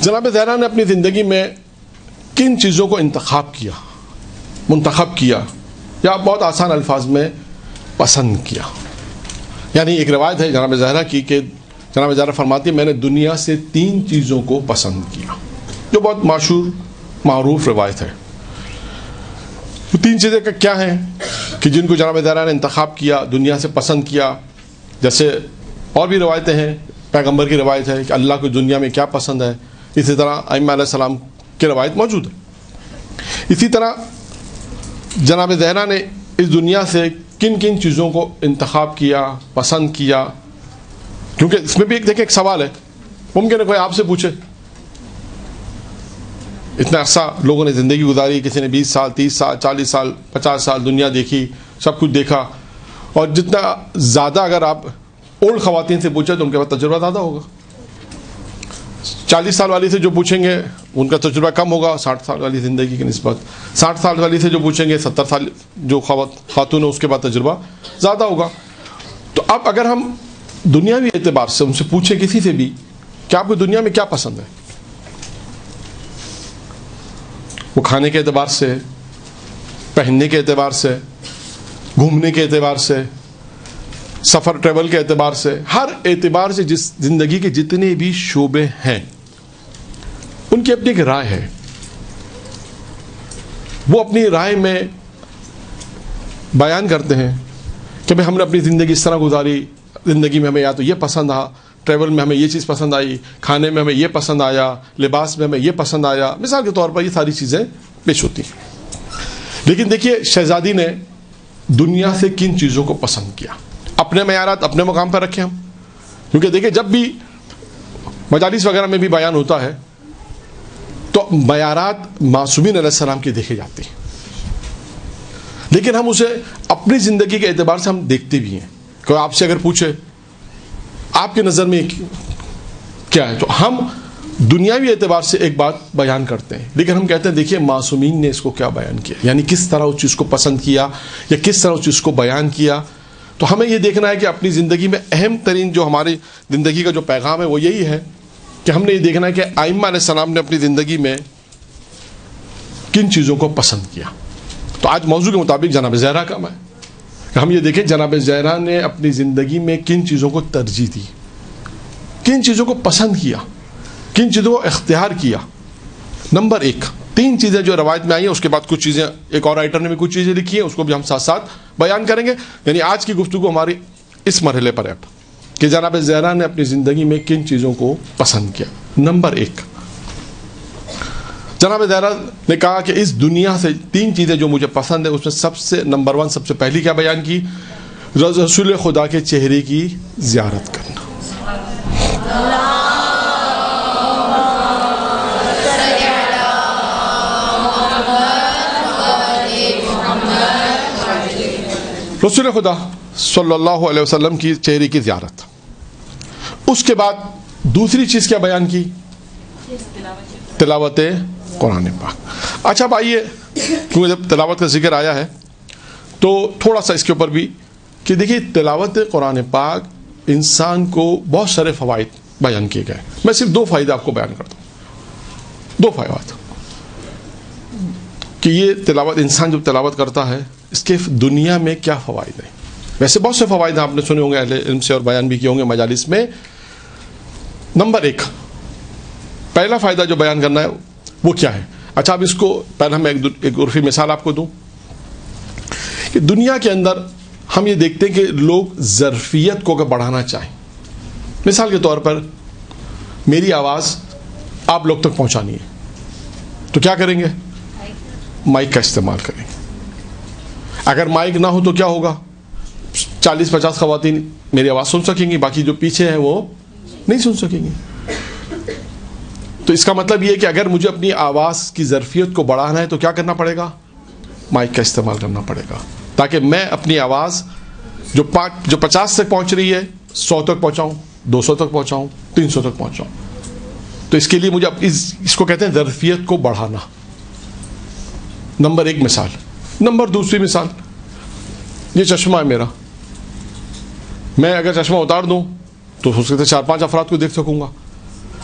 جناب زہرا نے اپنی زندگی میں کن چیزوں کو منتخب کیا یا بہت آسان الفاظ میں پسند کیا؟ یعنی ایک روایت ہے جناب زہرا کی کہ جناب زہرا فرماتی ہے میں نے دنیا سے 3 چیزوں کو پسند کیا، جو بہت مشہور معروف روایت ہے۔ وہ 3 چیزیں کیا ہیں کہ جن کو جناب زہرا نے انتخاب کیا، دنیا سے پسند کیا؟ جیسے اور بھی روایتیں ہیں، پیغمبر کی روایت ہے کہ اللہ کو دنیا میں کیا پسند ہے، اسی طرح ائمہ علیہ السلام کی روایت موجود ہے۔ اسی طرح جناب زہرا نے اس دنیا سے کن کن چیزوں کو انتخاب کیا، پسند کیا؟ کیونکہ اس میں بھی ایک سوال ہے، ممکن ہے کوئی آپ سے پوچھے اتنا عرصہ لوگوں نے زندگی گزاری، کسی نے 20 سال 30 سال 40 سال 50 سال دنیا دیکھی، سب کچھ دیکھا، اور جتنا زیادہ اگر آپ اولڈ خواتین سے پوچھیں تو ان کے پاس تجربہ زیادہ ہوگا۔ 40 سال والی سے جو پوچھیں گے ان کا تجربہ کم ہوگا 60 سال والی زندگی کی نسبت، 60 سال والی سے جو پوچھیں گے 70 سال جو خاتون ہے اس کے بعد تجربہ زیادہ ہوگا۔ تو اب اگر ہم دنیاوی اعتبار سے ان سے پوچھیں کسی سے بھی کہ آپ کو دنیا میں کیا پسند ہے، وہ کھانے کے اعتبار سے، پہننے کے اعتبار سے، گھومنے کے اعتبار سے، سفر ٹریول کے اعتبار سے، ہر اعتبار سے جس زندگی کے جتنے بھی شعبے ہیں ان کی اپنی ایک رائے ہے۔ وہ اپنی رائے میں بیان کرتے ہیں کہ ہم نے اپنی زندگی اس طرح گزاری، زندگی میں ہمیں یا تو یہ پسند آیا، ٹریول میں ہمیں یہ چیز پسند آئی، کھانے میں ہمیں یہ پسند آیا، لباس میں ہمیں یہ پسند آیا، مثال کے طور پر یہ ساری چیزیں پیش ہوتی ہیں۔ لیکن دیکھیے شہزادی نے دنیا سے کن چیزوں کو پسند کیا، اپنے معیارات اپنے مقام پر رکھیں ہم، کیونکہ دیکھیں جب بھی مجالس وغیرہ میں بھی بیان ہوتا ہے تو معیارات معصومین علیہ السلام کی دیکھے جاتے ہیں، لیکن ہم اسے اپنی زندگی کے اعتبار سے ہم دیکھتے بھی ہیں۔ کوئی آپ سے اگر پوچھے آپ کی نظر میں کیا ہے تو ہم دنیاوی اعتبار سے ایک بات بیان کرتے ہیں، لیکن ہم کہتے ہیں دیکھیے معصومین نے اس کو کیا بیان کیا، یعنی کس طرح اس چیز کو پسند کیا یا کس طرح اس چیز کو بیان کیا۔ تو ہمیں یہ دیکھنا ہے کہ اپنی زندگی میں اہم ترین جو ہماری زندگی کا جو پیغام ہے وہ یہی ہے کہ ہم نے یہ دیکھنا ہے کہ ائمہ علیہ السلام نے اپنی زندگی میں کن چیزوں کو پسند کیا۔ تو آج موضوع کے مطابق جناب زہرا کا ہے کہ ہم یہ دیکھیں جناب زہرا نے اپنی زندگی میں کن چیزوں کو ترجیح دی، کن چیزوں کو پسند کیا، کن چیزوں کو اختیار کیا۔ نمبر 1، 3 چیزیں جو روایت میں آئی ہیں، اس کے بعد کچھ چیزیں ایک اور رائٹر نے بھی کچھ چیزیں لکھی ہیں، اس کو بھی ہم ساتھ ساتھ بیان کریں گے۔ یعنی آج کی گفتگو ہماری اس مرحلے پر ہے کہ جناب زہرا نے اپنی زندگی میں کن چیزوں کو پسند کیا۔ نمبر 1، جناب زہرا نے کہا کہ اس دنیا سے 3 چیزیں جو مجھے پسند ہے، اس میں سب سے نمبر 1 سب سے پہلی کیا بیان کی؟ رسول خدا کے چہرے کی زیارت کرنا۔ رسول خدا صلی اللہ علیہ وسلم کی چہرے کی زیارت۔ اس کے بعد دوسری چیز کیا بیان کی؟ تلاوت قرآن پاک۔ اچھا اب آئیے، کیونکہ جب تلاوت کا ذکر آیا ہے تو تھوڑا سا اس کے اوپر بھی کہ دیکھیے تلاوت قرآن پاک انسان کو بہت سارے فوائد بیان کیے گئے، میں صرف 2 فائدے آپ کو بیان کرتا ہوں، 2 فوائد کہ یہ تلاوت انسان جب تلاوت کرتا ہے اس کے دنیا میں کیا فوائد ہیں۔ ویسے بہت سے فوائد آپ نے سنے ہوں گے اہل علم سے اور بیان بھی کیے ہوں گے مجالس میں۔ نمبر 1 پہلا فائدہ جو بیان کرنا ہے وہ کیا ہے؟ اچھا اب اس کو پہلے میں ایک عرفی مثال آپ کو دوں کہ دنیا کے اندر ہم یہ دیکھتے ہیں کہ لوگ ظرفیت کو اگر بڑھانا چاہیں، مثال کے طور پر میری آواز آپ لوگ تک پہنچانی ہے تو کیا کریں گے؟ مائک کا استعمال کریں گے۔ اگر مائک نہ ہو تو کیا ہوگا؟ 40-50 خواتین میری آواز سن سکیں گی، باقی جو پیچھے ہیں وہ نہیں سن سکیں گے۔ تو اس کا مطلب یہ ہے کہ اگر مجھے اپنی آواز کی ظرفیت کو بڑھانا ہے تو کیا کرنا پڑے گا؟ مائک کا استعمال کرنا پڑے گا، تاکہ میں اپنی آواز جو 50 تک پہنچ رہی ہے 100 تک پہنچاؤں، 200 تک پہنچاؤں، 300 تک پہنچاؤں۔ تو اس کے لیے مجھے اس کو کہتے ہیں ظرفیت کو بڑھانا۔ نمبر 1 مثال۔ نمبر 2 مثال، یہ چشمہ ہے میرا، میں اگر چشمہ اتار دوں تو ہو سکتا ہے 4-5 افراد کو دیکھ سکوں گا،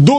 2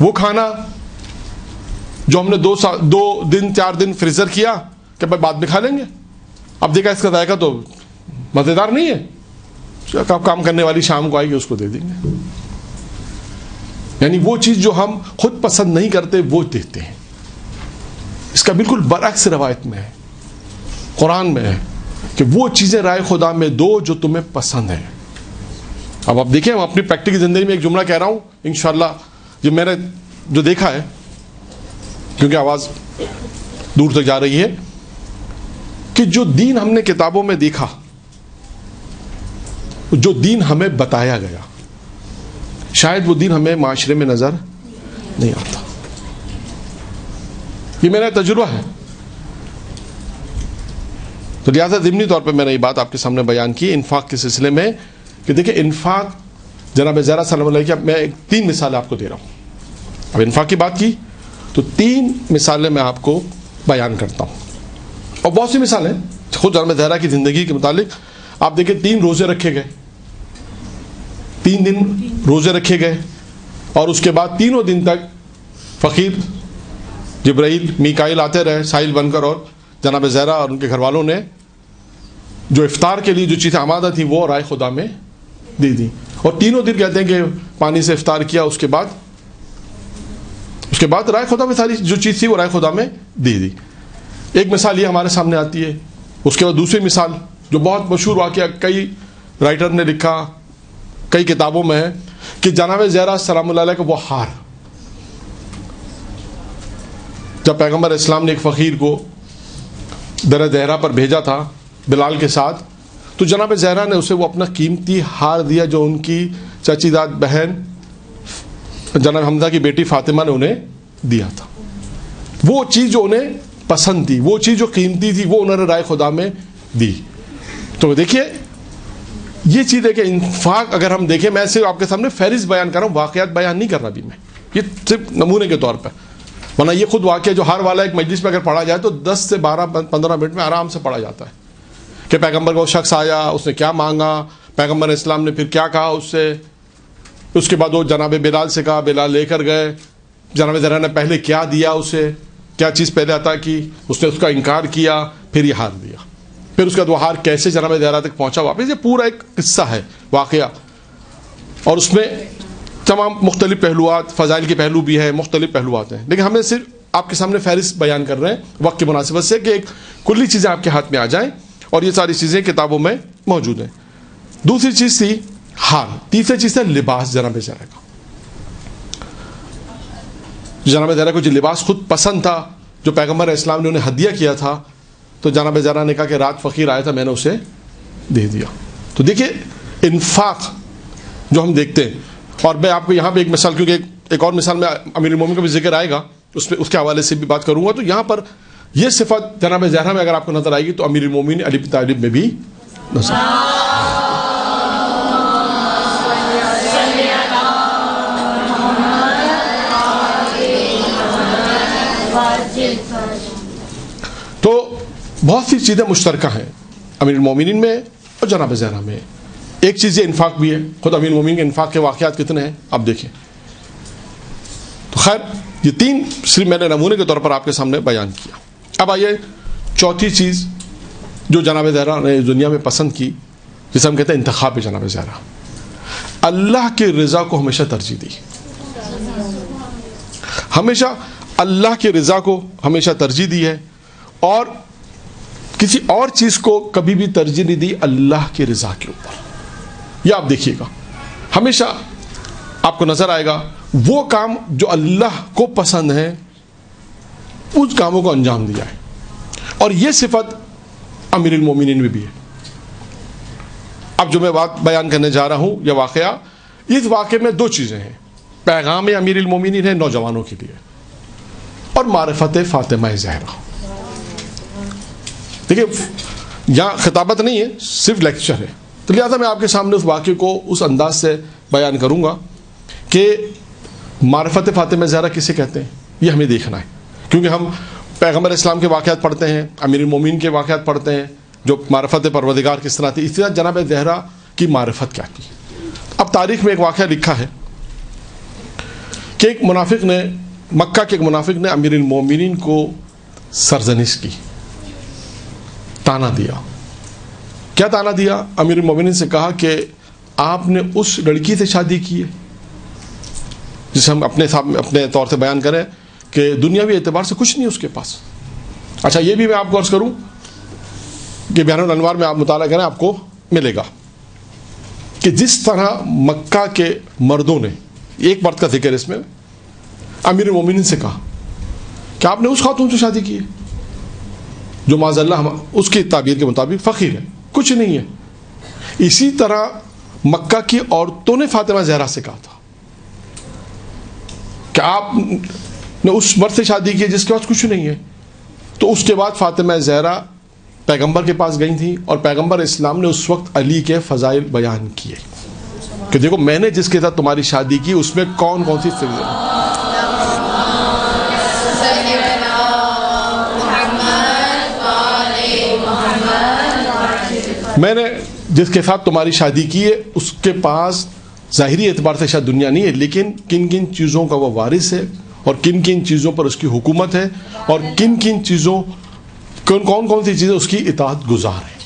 وہ کھانا جو ہم نے 2 دن 4 دن فریزر کیا کہ بھائی بعد میں کھا لیں گے، اب دیکھا اس کا ذائقہ تو مزیدار نہیں ہے، کام کرنے والی شام کو آئے گی اس کو دے دیں گے. یعنی وہ چیز جو ہم خود پسند نہیں کرتے وہ دیتے ہیں. اس کا بالکل برعکس روایت میں ہے، قرآن میں ہے کہ وہ چیزیں رائے خدا میں دو جو تمہیں پسند ہیں. اب آپ دیکھیں، ہم اپنی پریکٹیکل زندگی میں ایک جملہ کہہ رہا ہوں انشاءاللہ، یہ میں نے جو دیکھا ہے، کیونکہ آواز دور تک جا رہی ہے، کہ جو دین ہم نے کتابوں میں دیکھا، جو دین ہمیں بتایا گیا، شاید وہ دین ہمیں معاشرے میں نظر نہیں آتا. یہ میرا تجربہ ہے. تو لہٰذا ضمنی طور پہ میں نے یہ بات آپ کے سامنے بیان کی انفاق کے سلسلے میں، کہ دیکھیں انفاق جناب زہرا سلام علیہ کی میں 3 مثالیں آپ کو دے رہا ہوں. اب انفاق کی بات کی تو 3 مثالیں میں آپ کو بیان کرتا ہوں، اور بہت سی مثالیں خود جناب زہرا کی زندگی کے متعلق. آپ دیکھیں 3 روزے رکھے گئے، 3 دن روزے رکھے گئے، اور اس کے بعد 3 دن تک فقیر جبرائیل میکائیل آتے رہے سائل بن کر، اور جناب زہرا اور ان کے گھر والوں نے جو افطار کے لیے جو چیزیں آمادہ تھیں وہ رائے خدا میں دے دی. اور 3 دن کہتے ہیں کہ پانی سے افطار کیا، اس کے بعد رائے خدا میں ساری جو چیز تھی وہ رائے خدا میں دے دی. ایک مثال یہ ہمارے سامنے آتی ہے. اس کے بعد دوسری مثال جو بہت مشہور واقعہ کئی رائٹر نے لکھا، کئی کتابوں میں ہے، کہ جناب زہرا سلام اللہ علیہ کا وہ ہار، جب پیغمبر اسلام نے ایک فقیر کو در دہرا پر بھیجا تھا بلال کے ساتھ، تو جناب زہرا نے اسے وہ اپنا قیمتی ہار دیا جو ان کی چچی داد بہن جناب حمزہ کی بیٹی فاطمہ نے انہیں دیا تھا. وہ چیز جو انہیں پسند تھی، وہ چیز جو قیمتی تھی، وہ انہوں نے رائے خدا میں دی. تو دیکھیے یہ چیز ہے کہ انفاق اگر ہم دیکھیں، میں صرف آپ کے سامنے فہرست بیان کر رہا ہوں، واقعات بیان نہیں کر رہا ابھی میں، یہ صرف نمونے کے طور پر، ورنہ یہ خود واقعہ جو ہار والا ایک مجلس میں اگر پڑھا جائے تو 10 سے 15 منٹ میں آرام سے پڑھا جاتا ہے کہ پیغمبر کا وہ شخص آیا، اس نے کیا مانگا، پیغمبر اسلام نے پھر کیا کہا اس سے، اس کے بعد وہ جناب بلال سے کہا، بلال لے کر گئے، جناب زہرا نے پہلے کیا دیا اسے، کیا چیز پہلے عطا کی، اس نے اس کا انکار کیا، پھر یہ ہار دیا، پھر اس کے بعد وہ ہار کیسے جناب زہرا تک پہنچا واپس. یہ پورا ایک قصہ ہے واقعہ، اور اس میں تمام مختلف پہلوات، فضائل کے پہلو بھی ہیں، مختلف پہلوات ہیں، لیکن ہمیں صرف آپ کے سامنے فہرست بیان کر رہے ہیں وقت کی مناسبت سے، کہ ایک کلی چیزیں آپ کے ہاتھ میں آ جائیں، اور یہ ساری چیزیں کتابوں میں موجود ہیں. دوسری چیز تھی ہار. تیسری چیز ہے لباس جناب زہرا کا. جناب زہرا کو جو لباس خود پسند تھا، جو پیغمبر اسلام نے انہیں ہدیہ کیا تھا، تو جناب زہرا نے کہا کہ رات فقیر آیا تھا میں نے اسے دے دیا. تو دیکھیے انفاق جو ہم دیکھتے ہیں، اور میں آپ کو یہاں پہ ایک مثال، کیونکہ ایک اور مثال میں امیر المومنین کا بھی ذکر آئے گا، اس کے حوالے سے بھی بات کروں گا. تو یہاں پر یہ صفت جناب زہرا میں اگر آپ کو نظر آئے گی تو امیر المومنین علی بن طالب میں بھی نظر تو بہت سی چیزیں مشترکہ ہیں امیر المومنین میں اور جناب زہرا میں. ایک چیز یہ انفاق بھی ہے. خود امیر المومنین کے انفاق کے واقعات کتنے ہیں آپ دیکھیں. تو خیر یہ 3 صرف میں نے نمونے کے طور پر آپ کے سامنے بیان کیا. اب آئیے چوتھی چیز جو جناب زہرا نے دنیا میں پسند کی، جسے ہم کہتے ہیں انتخاب جناب زہرا. اللہ کی رضا کو ہمیشہ ترجیح دی، ہمیشہ اللہ کی رضا کو ہمیشہ ترجیح دی ہے، اور کسی اور چیز کو کبھی بھی ترجیح نہیں دی اللہ کی رضا کے اوپر. یہ آپ دیکھیے گا ہمیشہ آپ کو نظر آئے گا وہ کام جو اللہ کو پسند ہے اس کاموں کو انجام دیا ہے. اور یہ صفت امیر المومنین میں بھی ہے. اب جو میں بات بیان کرنے جا رہا ہوں یہ واقعہ، اس واقعے میں 2 چیزیں ہیں. پیغام امیر المومنین ہے نوجوانوں کے لیے، اور معرفت فاطمہ زہرا. دیکھیے یہاں خطابت نہیں ہے، صرف لیکچر ہے، تو لہٰذا میں آپ کے سامنے اس واقعے کو اس انداز سے بیان کروں گا کہ معرفت فاطمہ زہرا کسے کہتے ہیں یہ ہمیں دیکھنا ہے. کیونکہ ہم پیغمبر اسلام کے واقعات پڑھتے ہیں، امیر المومنین کے واقعات پڑھتے ہیں جو معرفت پروردگار کس طرح تھی، اسی طرح جناب زہرا کی معرفت کیا کی. اب تاریخ میں ایک واقعہ لکھا ہے کہ ایک منافق نے مکہ کے ایک منافق نے امیر المومنین کو سرزنش کی، تانا دیا. کیا تانا دیا؟ امیر المومنین سے کہا کہ آپ نے اس لڑکی سے شادی کی ہے جسے ہم اپنے طور سے بیان کریں کہ دنیاوی اعتبار سے کچھ نہیں اس کے پاس. اچھا یہ بھی میں آپ کو عرض کروں کہ بیان الانوار میں آپ مطالعہ کریں، آپ کو ملے گا کہ جس طرح مکہ کے مردوں نے، ایک مرد کا ذکر اس میں، امیر المومنین سے کہا کہ آپ نے اس خاتون سے شادی کی ہے جو معاذ اللہ اس کی تعبیر کے مطابق فقیر ہے، کچھ نہیں ہے. اسی طرح مکہ کی عورتوں نے فاطمہ زہرا سے کہا تھا کہ آپ نے اس مرد سے شادی کی جس کے پاس کچھ نہیں ہے. تو اس کے بعد فاطمہ زہرا پیغمبر کے پاس گئی تھی اور پیغمبر اسلام نے اس وقت علی کے فضائل بیان کیے کہ دیکھو میں نے جس کے ساتھ تمہاری شادی کی اس میں کون کون سی فضائل ہیں. میں نے جس کے ساتھ تمہاری شادی کی ہے اس کے پاس ظاہری اعتبار سے شاید دنیا نہیں ہے، لیکن کن کن چیزوں کا وہ وارث ہے اور کن کن چیزوں پر اس کی حکومت ہے اور کن کن چیزوں کون کون سی چیزیں اس کی اطاعت گزار ہیں.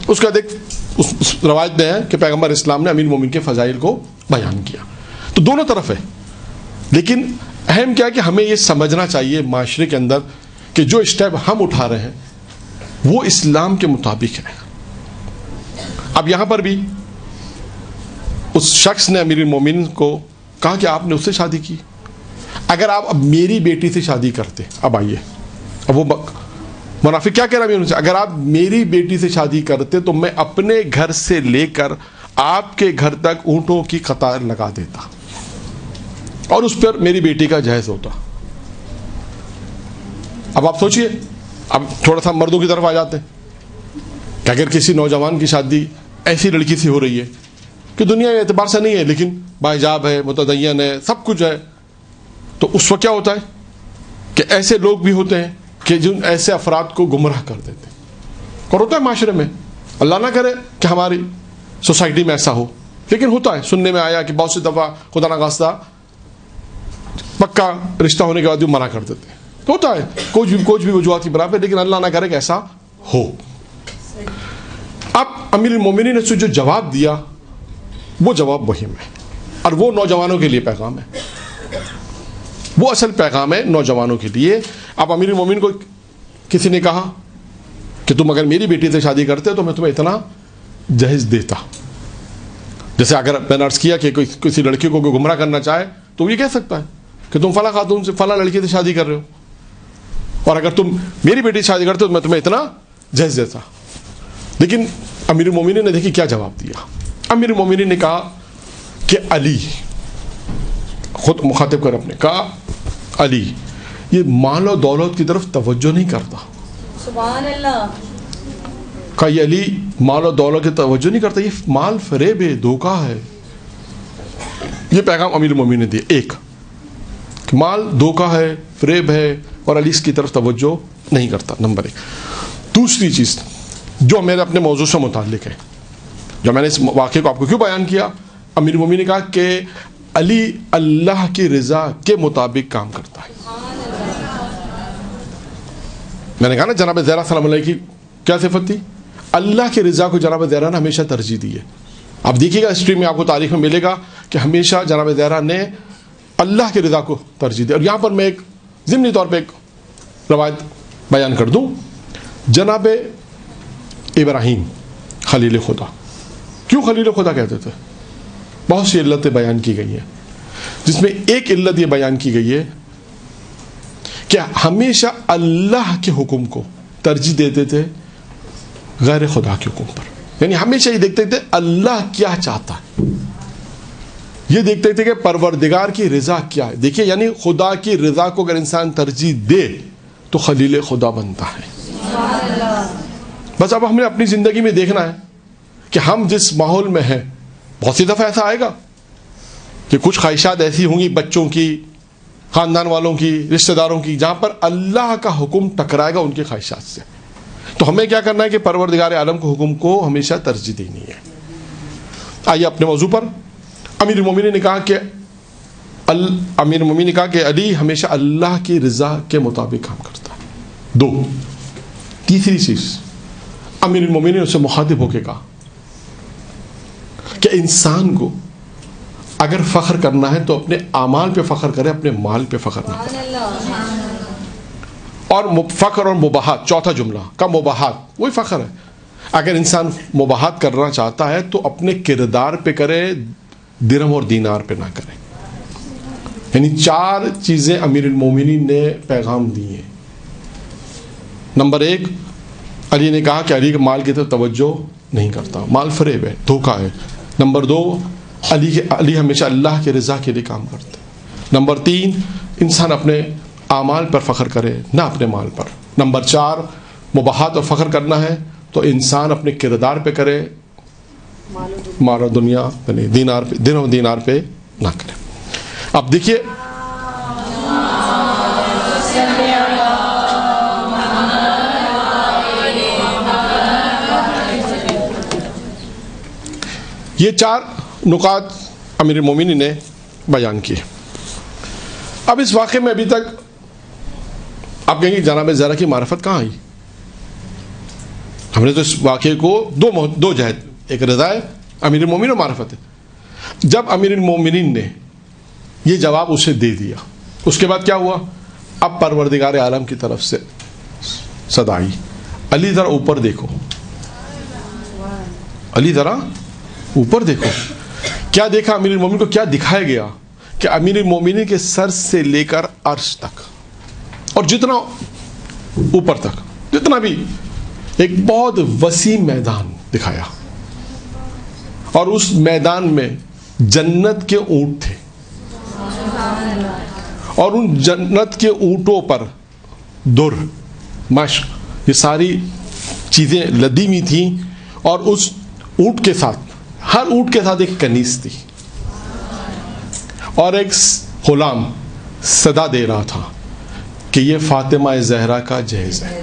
اس کا دیکھ اس روایت میں ہے کہ پیغمبر اسلام نے امیر المومنین کے فضائل کو بیان کیا. تو دونوں طرف ہے، لیکن اہم کیا ہے کہ ہمیں یہ سمجھنا چاہیے معاشرے کے اندر کہ جو اسٹیپ ہم اٹھا رہے ہیں وہ اسلام کے مطابق ہے. اب یہاں پر بھی اس شخص نے امیر المومنین کو کہا کہ آپ نے اس سے شادی کی، اگر آپ اب میری بیٹی سے شادی کرتے، اب آئیے اب وہ منافق کیا کہہ رہا ہے ان سے، اگر آپ میری بیٹی سے شادی کرتے تو میں اپنے گھر سے لے کر آپ کے گھر تک اونٹوں کی قطار لگا دیتا اور اس پر میری بیٹی کا جہیز ہوتا. اب آپ سوچئے، اب تھوڑا سا مردوں کی طرف آ جاتے ہیں کہ اگر کسی نوجوان کی شادی ایسی لڑکی سے ہو رہی ہے کہ دنیا کے اعتبار سے نہیں ہے لیکن باحجاب ہے، متدین ہے، سب کچھ ہے، تو اس وقت کیا ہوتا ہے کہ ایسے لوگ بھی ہوتے ہیں کہ جن ایسے افراد کو گمراہ کر دیتے ہیں. اور ہوتا ہے معاشرے میں، اللہ نہ کرے کہ ہماری سوسائٹی میں ایسا ہو، لیکن ہوتا ہے. سننے میں آیا کہ بہت سی دفعہ خدا نخواستہ پکا رشتہ ہونے کے بعد بھی منع کر دیتے ہیں. ہوتا ہے کچھ بھی وجوہات کی بنا پہ، لیکن اللہ نہ کرے کہ ایسا ہو. اب امیر المومنین نے جو جواب دیا وہ جواب مہم ہے اور وہ نوجوانوں کے لیے پیغام ہے، وہ اصل پیغام ہے نوجوانوں کے لیے. اب امیر المومنین کو کسی نے کہا کہ تم اگر میری بیٹی سے شادی کرتے تو میں تمہیں اتنا جہیز دیتا. جیسے اگر میں نے عرض کیا کہ کسی لڑکی کو کوئی گمراہ کرنا چاہے تو وہ یہ کہہ سکتا ہے کہ تم فلاں خاتون سے فلاں لڑکی سے شادی کر رہے ہو اور اگر تم میری بیٹی سے شادی کرتے تو میں تمہیں اتنا جہیز دیتا. لیکن امیر المومنین نے دیکھی کیا جواب دیا. امیر المومنین نے کہا کہ علی، خود مخاطب کر اپنے کہا علی یہ مال و دولت کی طرف توجہ نہیں کرتا. سبحان اللہ. کہا یہ علی مال و دولت کی توجہ نہیں کرتا، یہ مال فریب ہے، دھوکہ ہے. یہ پیغام امیر المومنین نے دیا. ایک کہ مال دھوکہ ہے، فریب ہے اور علی اس کی طرف توجہ نہیں کرتا، نمبر ایک. دوسری چیز جو میرے اپنے موضوع سے متعلق ہے، جو میں نے اس واقعے کو آپ کو کیوں بیان کیا، امیر المومنین نے کہا کہ علی اللہ کی رضا کے مطابق کام کرتا ہے. میں نے کہا نا جناب زہرا سلام علیہ کی کیا صفت تھی، اللہ کی رضا کو جناب زہرا نے ہمیشہ ترجیح دی ہے. آپ دیکھیے گا ہسٹری میں آپ کو تاریخ میں ملے گا کہ ہمیشہ جناب زہرا نے اللہ کی رضا کو ترجیح دی. اور یہاں پر میں ایک ضمنی طور پہ ایک روایت بیان کر دوں. جناب ابراہیم خلیل خدا، کیوں خلیل خدا کہتے تھے؟ بہت سی علتیں بیان کی گئی ہیں، جس میں ایک علت یہ بیان کی گئی ہے کہ ہمیشہ اللہ کے حکم کو ترجیح دیتے تھے غیر خدا کے حکم پر. یعنی ہمیشہ یہ دیکھتے تھے اللہ کیا چاہتا ہے، یہ دیکھتے تھے کہ پروردگار کی رضا کیا ہے. دیکھیے یعنی خدا کی رضا کو اگر انسان ترجیح دے تو خلیل خدا بنتا ہے. بس اب ہمیں اپنی زندگی میں دیکھنا ہے کہ ہم جس ماحول میں ہیں، بہت سی دفعہ ایسا آئے گا کہ کچھ خواہشات ایسی ہوں گی بچوں کی، خاندان والوں کی، رشتہ داروں کی، جہاں پر اللہ کا حکم ٹکرائے گا ان کی خواہشات سے. تو ہمیں کیا کرنا ہے کہ پروردگار عالم کے حکم کو ہمیشہ ترجیح دینی ہے. آئیے اپنے موضوع پر. امیر المومنین نے کہا کہ امیر المومنین نے کہا کہ علی ہمیشہ اللہ کی رضا کے مطابق کام کرتا ہے. 2. تیسری چیز امیر المومنین نے اسے مخاطب ہو کے کہا کہ انسان کو اگر فخر کرنا ہے تو اپنے اعمال پہ فخر کرے, اپنے مال پہ فخر نہ کرے. اور فخر اور مباحات, چوتھا جملہ کا مباحات وہی فخر ہے. اگر انسان مباحات کرنا چاہتا ہے تو اپنے کردار پہ کرے, درہم اور دینار پہ نہ کرے. یعنی 4 چیزیں امیر المومنین نے پیغام دی ہیں. نمبر 1, علی نے کہا کہ علی کے مال کی طرف توجہ نہیں کرتا, مال فریب ہے, دھوکہ ہے. نمبر 2, علی ہمیشہ اللہ کی رضا کے لیے کام کرتے ہیں. نمبر 3, انسان اپنے اعمال پر فخر کرے نہ اپنے مال پر. نمبر 4, مباحات اور فخر کرنا ہے تو انسان اپنے کردار پہ کرے, مال و دنیا یعنی درہم و دینار پہ نہ کرے. اب دیکھیے یہ 4 نکات امیر المومنین نے بیان کیے. اب اس واقعے میں ابھی تک آپ کہیں گے جناب زہرا کی معرفت کہاں آئی؟ ہم نے تو اس واقعے کو دو جہت, ایک رضا ہے امیر المومنین اور معرفت ہے. جب امیر المومنین نے یہ جواب اسے دے دیا, اس کے بعد کیا ہوا؟ اب پروردگار عالم کی طرف سے صدا آئی, علی ذرا اوپر دیکھو, علی ذرا اوپر دیکھو. کیا دیکھا امیر المومنین کو؟ کیا دکھایا گیا کہ امیر المومنین کے سر سے لے کر عرش تک اور جتنا اوپر تک, جتنا بھی, ایک بہت وسیع میدان دکھایا. اور اس میدان میں جنت کے اونٹ تھے, اور ان جنت کے اونٹوں پر در, مشق, یہ ساری چیزیں لدی ہوئی تھیں. اور اس اونٹ کے ساتھ, ہر اونٹ کے ساتھ ایک کنیز تھی, اور ایک غلام صدا دے رہا تھا کہ یہ فاطمہ زہرا کا جہیز ہے.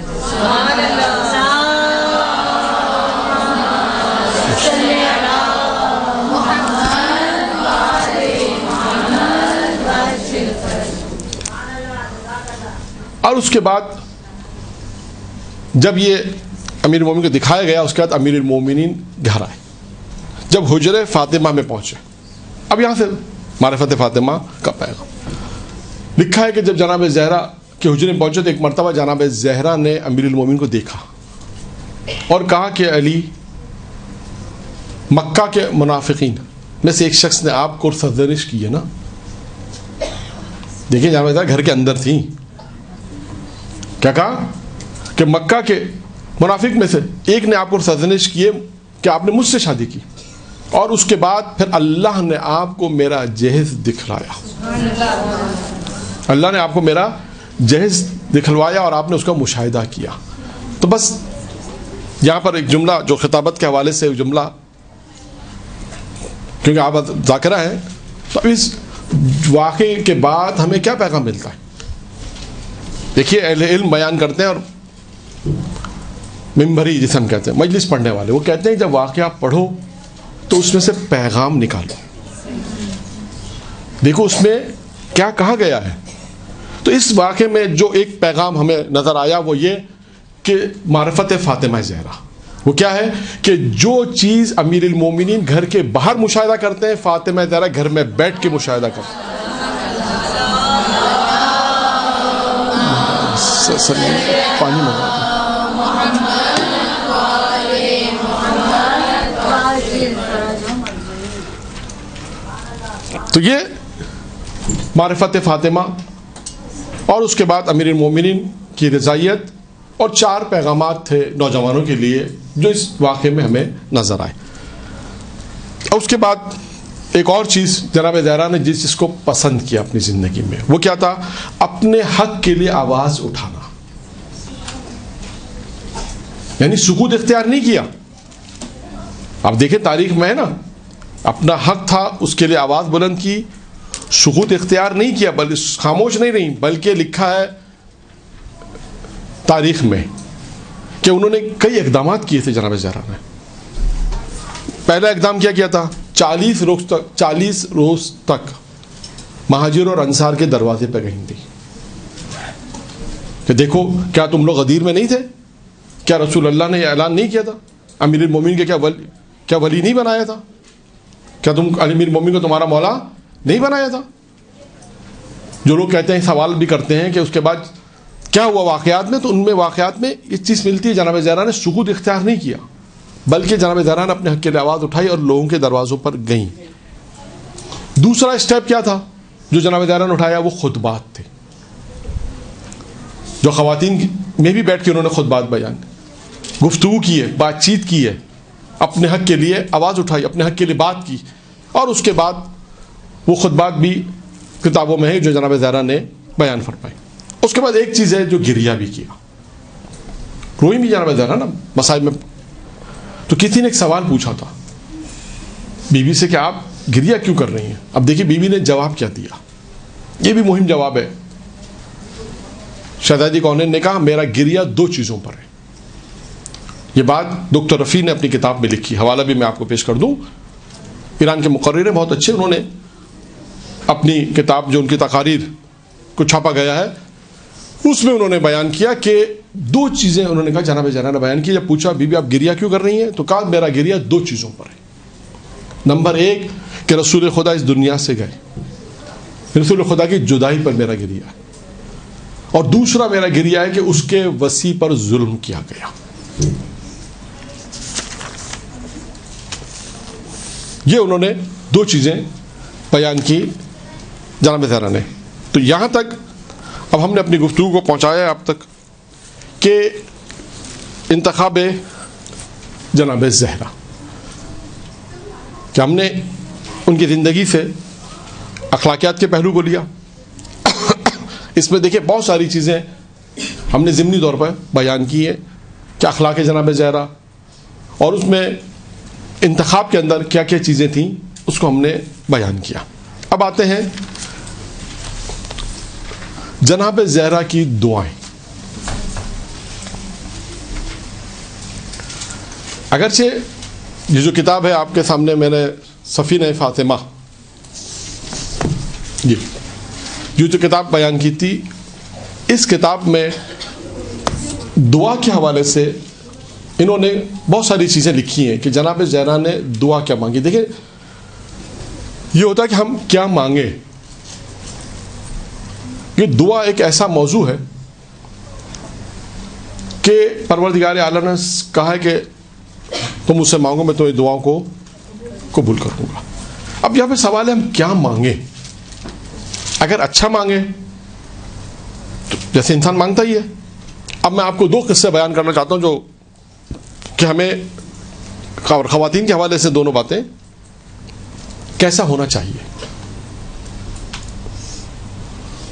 اور اس کے بعد جب یہ امیر المومنین کو دکھایا گیا, اس کے بعد امیر المومنین گھر آئے. جب حجرے فاطمہ میں پہنچے, اب یہاں سے معرفت فاطمہ کا پیغام لکھا ہے کہ جب جناب زہرا کے حجرے میں پہنچے تو ایک مرتبہ جناب زہرا نے امیر المومنین کو دیکھا اور کہا کہ علی, مکہ کے منافقین میں سے ایک شخص نے آپ کو سرزنش کی ہے نا. دیکھیں جناب زہرا گھر کے اندر تھیں, کیا کہا کہ مکہ کے منافق میں سے ایک نے آپ کو سرزنش کی ہے کہ آپ نے مجھ سے شادی کی, اور اس کے بعد پھر اللہ نے آپ کو میرا جہیز دکھلایا. اللہ نے آپ کو میرا جہیز دکھلوایا اور آپ نے اس کا مشاہدہ کیا. تو بس یہاں پر ایک جملہ جو خطابت کے حوالے سے ایک جملہ, کیونکہ آپ ذاکرہ ہیں, تو اس واقعے کے بعد ہمیں کیا پیغام ملتا ہے؟ دیکھیے اہل علم بیان کرتے ہیں, اور ممبری جسے ہم کہتے ہیں, مجلس پڑھنے والے, وہ کہتے ہیں جب واقعہ پڑھو تو اس میں سے پیغام نکالو, دیکھو اس میں کیا کہا گیا ہے. تو اس واقعے میں جو ایک پیغام ہمیں نظر آیا وہ یہ کہ معرفت فاطمہ زہرا, وہ کیا ہے کہ جو چیز امیر المومنین گھر کے باہر مشاہدہ کرتے ہیں, فاطمہ زہرا گھر میں بیٹھ کے مشاہدہ کرتے ہیں. پانی منگا دیں. تو یہ معرفت فاطمہ, اور اس کے بعد امیر المومنین کی رضائیت, اور 4 پیغامات تھے نوجوانوں کے لیے جو اس واقعے میں ہمیں نظر آئے. اور اس کے بعد ایک اور چیز جناب زہرا نے جس چیز کو پسند کیا اپنی زندگی میں, وہ کیا تھا؟ اپنے حق کے لیے آواز اٹھانا. یعنی سکوت اختیار نہیں کیا. اب دیکھیں تاریخ میں ہے نا, اپنا حق تھا اس کے لیے آواز بلند کی, سکوت اختیار نہیں کیا, بلکہ خاموش نہیں رہی, بلکہ لکھا ہے تاریخ میں کہ انہوں نے کئی اقدامات کیے تھے. جناب زہرا نے پہلا اقدام کیا تھا, 40 روز تک مہاجر اور انصار کے دروازے پہ گئی تھی کہ دیکھو کیا تم لوگ غدیر میں نہیں تھے؟ کیا رسول اللہ نے یہ اعلان نہیں کیا تھا؟ امیر المومنین کے کیا ولی نہیں بنایا تھا؟ کیا تم امیر المومنین کو تمہارا مولا نہیں بنایا تھا؟ جو لوگ کہتے ہیں سوال بھی کرتے ہیں کہ اس کے بعد کیا ہوا واقعات میں، تو ان میں واقعات میں یہ چیز ملتی ہے جناب زہرا نے سکوت اختیار نہیں کیا، بلکہ جناب زہرا نے اپنے حق کے لیے آواز اٹھائی اور لوگوں کے دروازوں پر گئیں۔ دوسرا اسٹیپ کیا تھا جو جناب زہرا نے اٹھایا؟ وہ خطبات تھے، جو خواتین میں بھی بیٹھ کے انہوں نے خطبات بیان گفتگو کی ہے، بات چیت کی ہے، اپنے حق کے لیے آواز اٹھائی، اپنے حق کے لیے بات کی، اور اس کے بعد وہ خطبات بھی کتابوں میں ہے جو جناب زہرا نے بیان فرمائی۔ اس کے بعد ایک چیز ہے جو گریہ بھی کیا، روئی بھی جناب زہرا نا مسائل میں۔ تو کسی نے ایک سوال پوچھا تھا بی بی سے کہ آپ گریہ کیوں کر رہی ہیں؟ اب دیکھیے بی بی نے جواب کیا دیا، یہ بھی مہم جواب ہے۔ شہزادی کونین نے کہا میرا گریہ دو چیزوں پر ہے۔ یہ بات ڈاکٹر رفیع نے اپنی کتاب میں لکھی، حوالہ بھی میں آپ کو پیش کر دوں، ایران کے مقرر ہیں بہت اچھے، انہوں نے اپنی کتاب جو ان کی تقاریر کو چھاپا گیا ہے اس میں انہوں نے بیان کیا کہ دو چیزیں انہوں نے کہا جناب زہرا نے بیان کی۔ جب پوچھا بی بی آپ گریہ کیوں کر رہی ہیں تو کہا میرا گریہ دو چیزوں پر ہے۔ نمبر ایک کہ رسول خدا اس دنیا سے گئے، رسول خدا کی جدائی پر میرا گریہ ہے، اور دوسرا میرا گریہ ہے کہ اس کے وصی پر ظلم کیا گیا۔ یہ انہوں نے دو چیزیں بیان کی جناب زہرا نے۔ تو یہاں تک اب ہم نے اپنی گفتگو کو پہنچایا ہے اب تک کہ انتخاب جناب زہرا، کہ ہم نے ان کی زندگی سے اخلاقیات کے پہلو کو لیا۔ اس میں دیکھیں بہت ساری چیزیں ہم نے ضمنی طور پر بیان کی ہیں کہ اخلاق جناب زہرا، اور اس میں انتخاب کے اندر کیا کیا چیزیں تھیں اس کو ہم نے بیان کیا۔ اب آتے ہیں جناب زہرا کی دعائیں۔ اگرچہ یہ جو کتاب ہے آپ کے سامنے میں نے سفینہ فاطمہ یہ جو کتاب بیان کی تھی، اس کتاب میں دعا کے حوالے سے انہوں نے بہت ساری چیزیں لکھی ہیں کہ جناب زہرا نے دعا کیا مانگی۔ دیکھیں یہ ہوتا ہے کہ ہم کیا مانگیں، یہ دعا ایک ایسا موضوع ہے کہ پروردگار عالم نے کہا ہے کہ تم مجھ سے مانگو میں تمہیں دعاؤں کو قبول کروں گا۔ اب یہاں پہ سوال ہے ہم کیا مانگیں؟ اگر اچھا مانگیں تو جیسے انسان مانگتا ہی ہے۔ اب میں آپ کو دو قصے بیان کرنا چاہتا ہوں جو کہ ہمیں خواتین کے حوالے سے دونوں باتیں کیسا ہونا چاہیے۔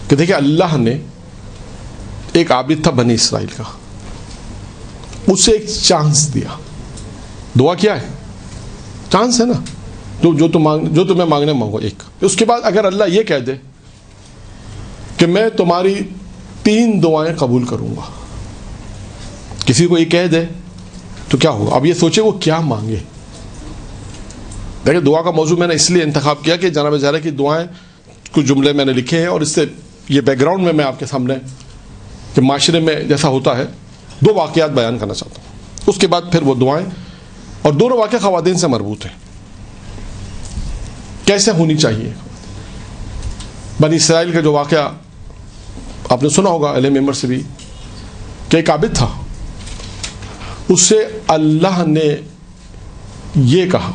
کہ دیکھیں اللہ نے ایک عابد تھا بنی اسرائیل کا، اسے ایک چانس دیا۔ دعا کیا ہے؟ چانس ہے نا، جو تمہیں مانگنے مانگو ایک۔ اس کے بعد اگر اللہ یہ کہہ دے کہ میں تمہاری 3 دعائیں قبول کروں گا، کسی کو یہ کہہ دے تو کیا ہوگا؟ اب یہ سوچے وہ کیا مانگے۔ دیکھیں دعا کا موضوع میں نے اس لیے انتخاب کیا کہ جناب زہرا کی دعائیں کچھ جملے میں نے لکھے ہیں، اور اس سے یہ بیک گراؤنڈ میں آپ کے سامنے کہ معاشرے میں جیسا ہوتا ہے 2 واقعات بیان کرنا چاہتا ہوں، اس کے بعد پھر وہ دعائیں، اور دونوں واقعہ خواتین سے مربوط ہیں، کیسے ہونی چاہیے۔ بنی اسرائیل کا جو واقعہ آپ نے سنا ہوگا اہل ممبر سے بھی کہ ایک عابد تھا، اس سے اللہ نے یہ کہا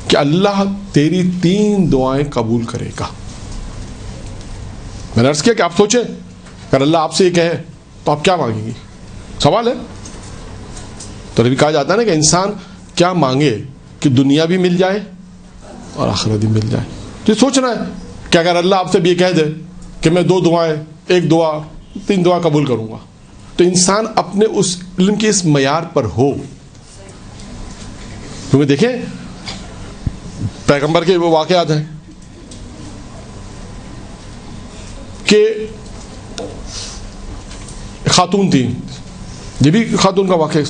کہ اللہ تیری 3 دعائیں قبول کرے گا۔ میں نے عرض کیا کہ آپ سوچیں اگر اللہ آپ سے یہ کہے تو آپ کیا مانگیں گی؟ سوال ہے۔ تو ابھی کہا جاتا ہے نا کہ انسان کیا مانگے کہ دنیا بھی مل جائے اور آخرت بھی مل جائے۔ تو یہ سوچنا ہے کہ اگر اللہ آپ سے بھی یہ کہہ دے کہ میں 2 دعائیں، 1 دعا 3 دعا قبول کروں گا، تو انسان اپنے اس علم کے اس معیار پر ہو۔ کیونکہ دیکھیں پیغمبر کے وہ واقعات ہیں کہ خاتون تھی، یہ بھی خاتون کا واقعہ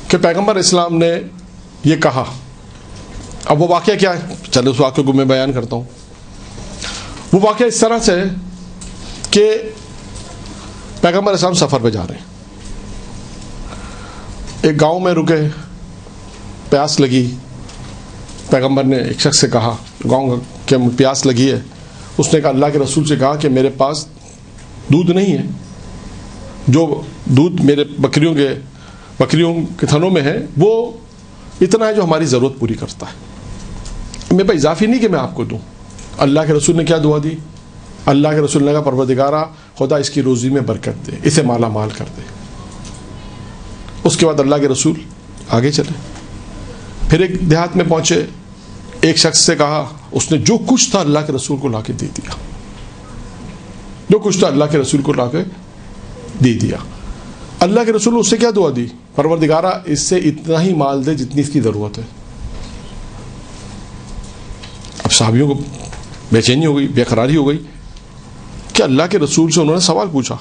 کہ پیغمبر اسلام نے یہ کہا اب وہ واقعہ کیا ہے؟ چلو اس واقعے کو میں بیان کرتا ہوں. وہ واقعہ اس طرح سے ہے کہ پیغمبر اسلام سفر پہ جا رہے ہیں. ایک گاؤں میں رکے, پیاس لگی. پیغمبر نے ایک شخص سے کہا, گاؤں کے پیاس لگی ہے. اس نے کہا, اللہ کے رسول سے کہا کہ میرے پاس دودھ نہیں ہے, جو دودھ میرے بکریوں کے تھنوں میں ہے وہ اتنا ہے جو ہماری ضرورت پوری کرتا ہے, میرے پاس اضافی نہیں کہ میں آپ کو دوں. اللہ کے رسول نے کیا دعا دی؟ اللہ کے رسول نے کہا, پروردگارا خدا اس کی روزی میں برکت دے, اسے مالا مال کر دے. اس کے بعد اللہ کے رسول آگے چلے. پھر ایک دیہات میں پہنچے, ایک شخص سے کہا, اس نے جو کچھ تھا اللہ کے رسول کو لا کے دے دیا. جو کچھ تھا اللہ کے رسول کو لا کے دے دیا. اللہ کے رسول نے اس سے کیا دعا دی؟ پروردگارا اس سے اتنا ہی مال دے جتنی اس کی ضرورت ہے. اب صحابیوں کو بے چینی ہو گئی, بے قراری ہو گئی کہ اللہ کے رسول سے انہوں نے سوال پوچھا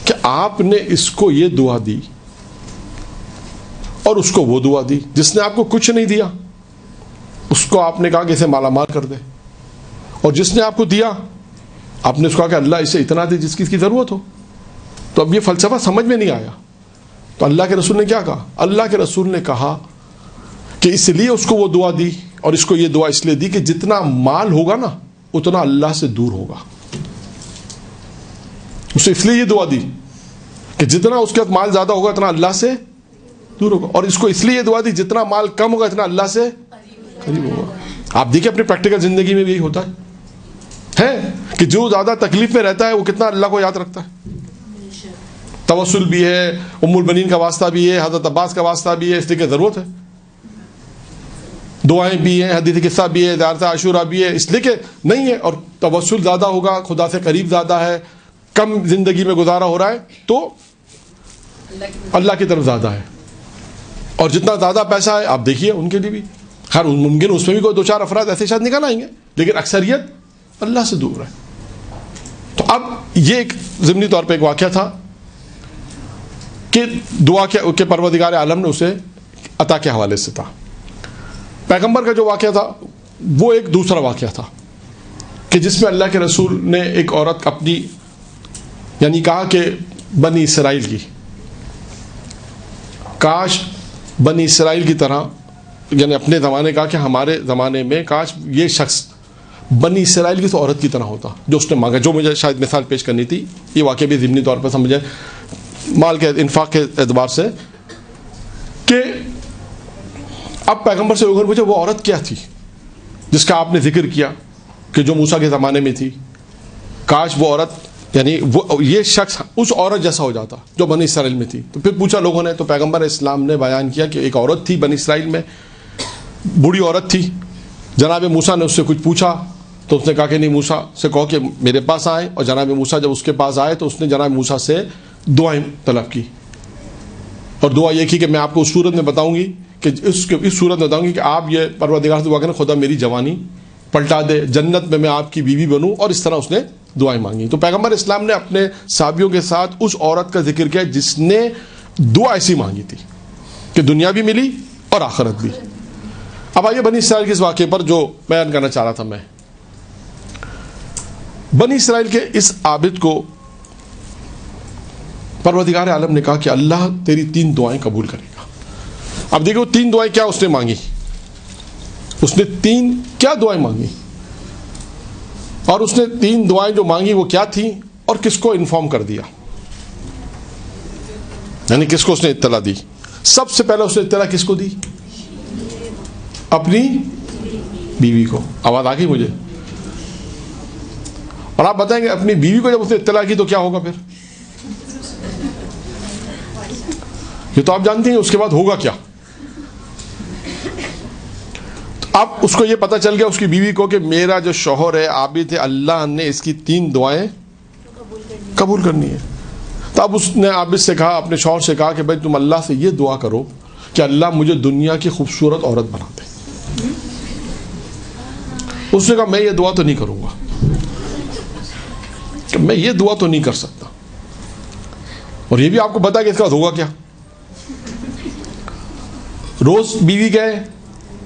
کہ آپ نے اس کو یہ دعا دی اور اس کو وہ دعا دی, جس نے آپ کو کچھ نہیں دیا اس کو آپ نے کہا کہ اسے مالا مال کر دے, اور جس نے آپ کو دیا آپ نے اس کو کہا کہ اللہ اسے اتنا دے جس کی اس کی ضرورت ہو. تو اب یہ فلسفہ سمجھ میں نہیں آیا. تو اللہ کے رسول نے کیا کہا؟ اللہ کے رسول نے کہا کہ اس لیے اس کو وہ دعا دی اور اس کو یہ دعا اس لیے دی کہ جتنا مال ہوگا نا اتنا اللہ سے دور ہوگا. اسے اس لیے یہ دعا دی کہ جتنا اس کے پاس مال زیادہ ہوگا اتنا اللہ سے دور ہوگا, اور اس کو اس لیے یہ دعا دی جتنا مال کم ہوگا اتنا اللہ سے قریب ہوگا. آپ دیکھیں اپنی پریکٹیکل زندگی میں بھی یہی ہوتا ہے کہ جو زیادہ تکلیف میں رہتا ہے وہ کتنا اللہ کو یاد رکھتا ہے. توسل بھی ہے, ام البنین کا واسطہ بھی ہے, حضرت عباس کا واسطہ بھی ہے, اس لیے کہ ضرورت ہے. دعائیں بھی ہیں, حدیث قصہ بھی ہے, زیارت عاشورہ بھی ہے, اس لیے کہ نہیں ہے. اور توسل زیادہ ہوگا, خدا سے قریب زیادہ ہے, کم زندگی میں گزارا ہو رہا ہے تو اللہ کی طرف زیادہ ہے. اور جتنا زیادہ پیسہ ہے آپ دیکھیے ان کے لیے بھی, خیر ممکن اس میں بھی کوئی 2-4 افراد ایسے شاید نکل آئیں گے, لیکن اکثریت اللہ سے دور ہے. تو اب یہ ایک ضمنی طور پہ ایک واقعہ تھا کہ دعا کے پروردگار عالم نے اسے عطا کے حوالے سے تھا. پیغمبر کا جو واقعہ تھا وہ ایک دوسرا واقعہ تھا کہ جس میں اللہ کے رسول نے ایک عورت اپنی یعنی کہا کہ بنی اسرائیل کی, کاش بنی اسرائیل کی طرح, یعنی اپنے زمانے کا کہ ہمارے زمانے میں کاش یہ شخص بنی اسرائیل کی عورت کی طرح ہوتا جو اس نے مانگا. جو مجھے شاید مثال پیش کرنی تھی, یہ واقعہ بھی ضمنی طور پر سمجھے مال کے انفاق کے اعتبار سے, کہ اب پیغمبر سے اگر پوچھے وہ عورت کیا تھی جس کا آپ نے ذکر کیا کہ جو موسیٰ کے زمانے میں تھی, کاش وہ عورت یعنی وہ یہ شخص اس عورت جیسا ہو جاتا جو بنی اسرائیل میں تھی. تو پھر پوچھا لوگوں نے, تو پیغمبر اسلام نے بیان کیا کہ ایک عورت تھی بنی اسرائیل میں, بوڑھی عورت تھی. جناب موسیٰ نے اس سے کچھ پوچھا تو اس نے کہا کہ نہیں, موسیٰ سے کہو کہ میرے پاس آئے, اور جناب موسیٰ جب اس کے پاس آئے تو اس نے جناب موسیٰ سے دعائیں طلب کی, اور دعا یہ کی کہ میں آپ کو اس صورت میں بتاؤں گی کہ اس صورت میں بتاؤں گی کہ آپ یہ پروردگار سے دعا کریں خدا میری جوانی پلٹا دے, جنت میں آپ کی بیوی بنوں, اور اس طرح اس نے دعائیں مانگی. تو پیغمبر اسلام نے اپنے صحابیوں کے ساتھ اس عورت کا ذکر کیا جس نے دعا ایسی مانگی تھی کہ دنیا بھی ملی اور آخرت بھی. اب آئیے بنی اسرائیل کے اس واقعے پر جو بیان کرنا چاہ رہا تھا میں. بنی اسرائیل کے اس عابد کو پروردگار عالم نے کہا کہ اللہ تیری 3 دعائیں قبول کرے گا. اب دیکھو 3 دعائیں کیا اس نے مانگی, اس نے 3 کیا دعائیں مانگی, اور اس نے 3 دعائیں جو مانگی وہ کیا تھیں اور کس کو انفارم کر دیا, یعنی کس کو اس نے اطلاع دی. سب سے پہلے اس نے اطلاع کس کو دی؟ اپنی بیوی کو. آواز آ گئی مجھے؟ اور آپ بتائیں گے اپنی بیوی کو جب اس نے اطلاع کی تو کیا ہوگا پھر؟ یہ تو آپ جانتے ہیں اس کے بعد ہوگا کیا. اب اس کو یہ پتا چل گیا اس کی بیوی کو کہ میرا جو شوہر ہے عابد ہے, اللہ نے اس کی 3 دعائیں قبول کرنی ہے. تو اب اس نے عابد سے کہا, اپنے شوہر سے کہا کہ بھائی تم اللہ سے یہ دعا کرو کہ اللہ مجھے دنیا کی خوبصورت عورت بنا دے. اس نے کہا میں یہ دعا تو نہیں کروں گا, کہ میں یہ دعا تو نہیں کر سکتا. اور یہ بھی آپ کو پتا کہ اس کا ہوگا کیا. روز بیوی گئے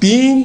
3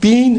3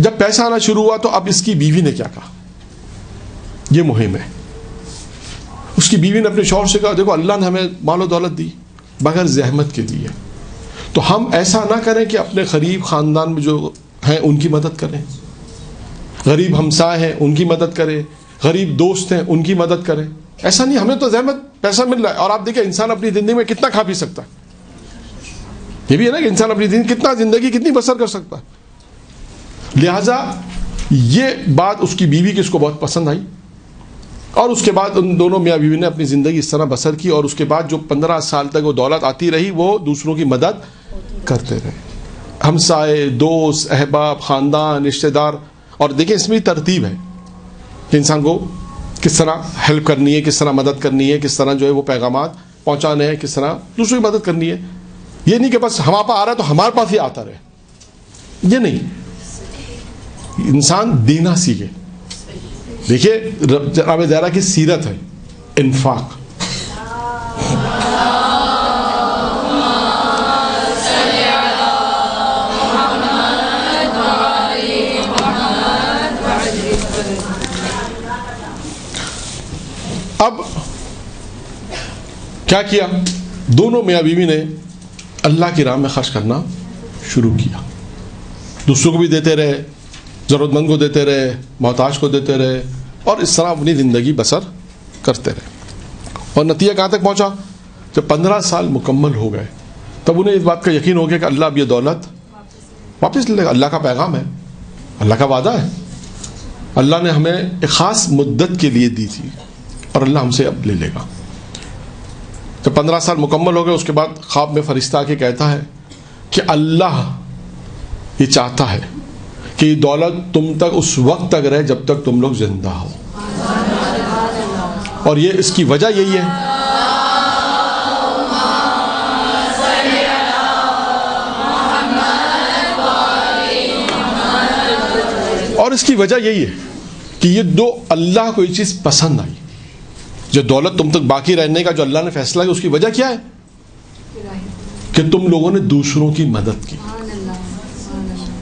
جب پیسہ آنا شروع ہوا تو اب اس کی بیوی نے کیا کہا, یہ مہم ہے. اس کی بیوی نے اپنے شوہر سے کہا دیکھو اللہ نے ہمیں مال و دولت دی بغیر زحمت کے دی ہے, تو ہم ایسا نہ کریں کہ اپنے قریب خاندان میں جو ہیں ان کی مدد کریں, غریب ہمسائے ہیں ان کی مدد کریں, غریب دوست ہیں ان کی مدد کریں. ایسا نہیں, ہمیں تو زحمت پیسہ مل رہا ہے. اور آپ دیکھیں انسان اپنی زندگی میں کتنا کھا پی سکتا ہے, یہ بھی ہے نا کہ انسان اپنی زندگی کتنی بسر کر سکتا ہے. لہذا یہ بات اس کی بیوی کی اس کو بہت پسند آئی, اور اس کے بعد ان دونوں میاں بیوی نے اپنی زندگی اس طرح بسر کی, اور اس کے بعد جو 15 سال تک وہ دولت آتی رہی وہ دوسروں کی مدد کرتے رہے, ہمسائے, دوست, احباب, خاندان, رشتہ دار. اور دیکھیں اس میں ترتیب ہے کہ انسان کو کس طرح ہیلپ کرنی ہے, کس طرح مدد کرنی ہے, کس طرح جو ہے وہ پیغامات پہنچانے ہیں, کس طرح دوسروں کی مدد کرنی ہے. یہ نہیں کہ بس ہمارے پاس آ رہا ہے تو ہمارے پاس ہی آتا رہے, یہ نہیں. انسان دینا سیکھے. دیکھیے جناب زہرا کی سیرت ہے انفاق. اب کیا کیا, دونوں میاں بیوی نے اللہ کی راہ میں خرچ کرنا شروع کیا. دوسروں کو بھی دیتے رہے, ضرورت مند کو دیتے رہے, محتاج کو دیتے رہے, اور اس طرح اپنی زندگی بسر کرتے رہے. اور نتیجہ کہاں تک پہنچا, جب 15 سال مکمل ہو گئے تب انہیں اس بات کا یقین ہو گیا کہ اللہ اب یہ دولت واپس لے گا. اللہ کا پیغام ہے, اللہ کا وعدہ ہے, اللہ نے ہمیں ایک خاص مدت کے لیے دی تھی اور اللہ ہم سے اب لے لے گا. جب 15 سال مکمل ہو گئے اس کے بعد خواب میں فرشتہ آ کے کہتا ہے کہ اللہ یہ چاہتا ہے کہ یہ دولت تم تک اس وقت تک رہے جب تک تم لوگ زندہ ہو, اور یہ اس کی وجہ یہی ہے اور اس کی وجہ یہی ہے کہ یہ دو اللہ کو یہ چیز پسند آئی, جو دولت تم تک باقی رہنے کا جو اللہ نے فیصلہ کیا, اس کی وجہ کیا ہے کہ تم لوگوں نے دوسروں کی مدد کی,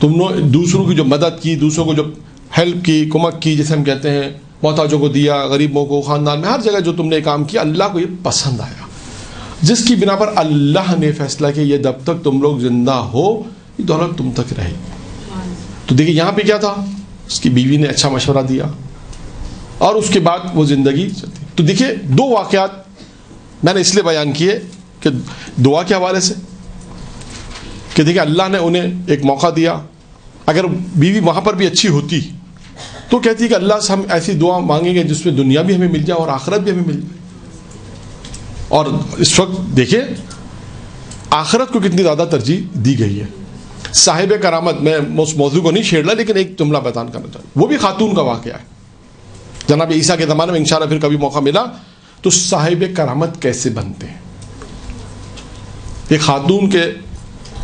تم نے دوسروں کی جو مدد کی, دوسروں کو جو ہیلپ کی, کمک کی, جیسے ہم کہتے ہیں, محتاجوں کو دیا, غریبوں کو, خاندان میں ہر جگہ جو تم نے کام کیا اللہ کو یہ پسند آیا, جس کی بنا پر اللہ نے فیصلہ کیا یہ جب تک تم لوگ زندہ ہو یہ دولت تم تک رہے. تو دیکھیے یہاں پہ کیا تھا, اس کی بیوی نے اچھا مشورہ دیا اور اس کے بعد وہ زندگی چلتی. تو دیکھیے دو واقعات میں نے اس لیے بیان کیے کہ دعا کے حوالے سے, کہ دیکھیں اللہ نے انہیں ایک موقع دیا. اگر بیوی وہاں پر بھی اچھی ہوتی تو کہتی ہے کہ اللہ سے ہم ایسی دعا مانگیں گے جس میں دنیا بھی ہمیں مل جائے اور آخرت بھی ہمیں مل جائے. اور اس وقت دیکھیں آخرت کو کتنی زیادہ ترجیح دی گئی ہے. صاحب کرامت, میں اس موضوع کو نہیں چھیڑ رہا لیکن ایک جملہ بیان کرنا چاہتا ہوں, وہ بھی خاتون کا واقعہ ہے. جناب عیسیٰ کے زمانے میں انشاءاللہ پھر کبھی موقع ملا تو صاحب کرامت کیسے بنتے ہیں. ایک خاتون کے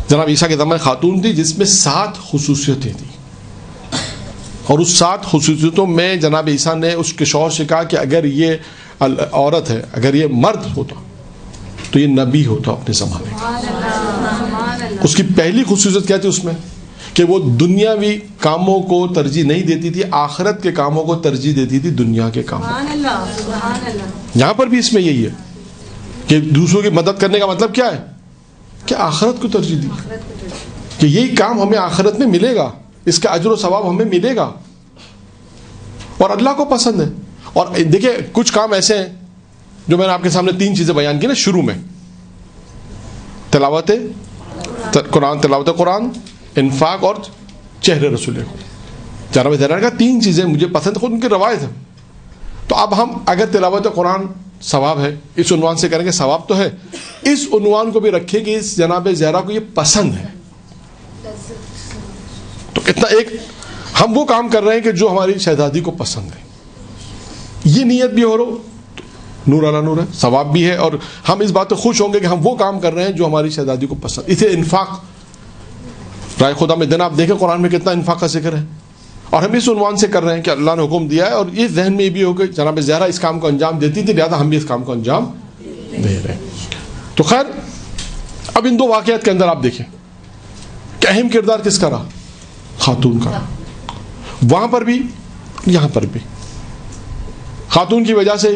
جناب عیسیٰ کے زمانے خاتون تھی جس میں 7 خصوصیتیں تھیں, اور اس 7 خصوصیتوں میں جناب عیسیٰ نے اس کے شوہر سے کہا کہ اگر یہ عورت ہے, اگر یہ مرد ہوتا تو یہ نبی ہوتا اپنے زمانے کا. اس کی پہلی خصوصیت کیا تھی اس میں, کہ وہ دنیاوی کاموں کو ترجیح نہیں دیتی تھی, آخرت کے کاموں کو ترجیح دیتی تھی دنیا کے کاموں. یہاں پر بھی اس میں یہی ہے کہ دوسروں کی مدد کرنے کا مطلب کیا ہے کہ آخرت کو ترجیح دی, کہ یہی کام ہمیں آخرت میں ملے گا, اس کا اجر و ثواب ہمیں ملے گا اور اللہ کو پسند ہے. اور دیکھیں کچھ کام ایسے ہیں جو میں نے آپ کے سامنے 3 چیزیں بیان کی نا شروع میں, تلاوت قرآن, انفاق اور چہرے رسول. جناب زہرا کا 3 چیزیں مجھے پسند, خود ان کی روایت ہے. تو اب ہم اگر تلاوت قرآن ثواب ہے, اس عنوان سے کریں گے ثواب تو ہے, اس عنوان کو بھی رکھیں کہ اس جناب زہرا کو یہ پسند ہے, تو اتنا ایک ہم وہ کام کر رہے ہیں کہ جو ہماری شہزادی کو پسند ہے, یہ نیت بھی ہو رہا نور علی نور ہے, ثواب بھی ہے, اور ہم اس بات سے خوش ہوں گے کہ ہم وہ کام کر رہے ہیں جو ہماری شہزادی کو پسند. اسے انفاق, رائے خدا میں دن آپ دیکھیں قرآن میں کتنا انفاق کا ذکر ہے, اور ہم اس عنوان سے کر رہے ہیں کہ اللہ نے حکم دیا ہے, اور یہ ذہن میں بھی ہو کہ جناب زہرا اس کام کو انجام دیتی تھی, لہٰذا ہم بھی اس کام کو انجام دے رہے ہیں. تو خیر اب ان 2 واقعات کے اندر آپ دیکھیں کہ اہم کردار کس کا رہا, خاتون کا. وہاں پر بھی یہاں پر بھی خاتون کی وجہ سے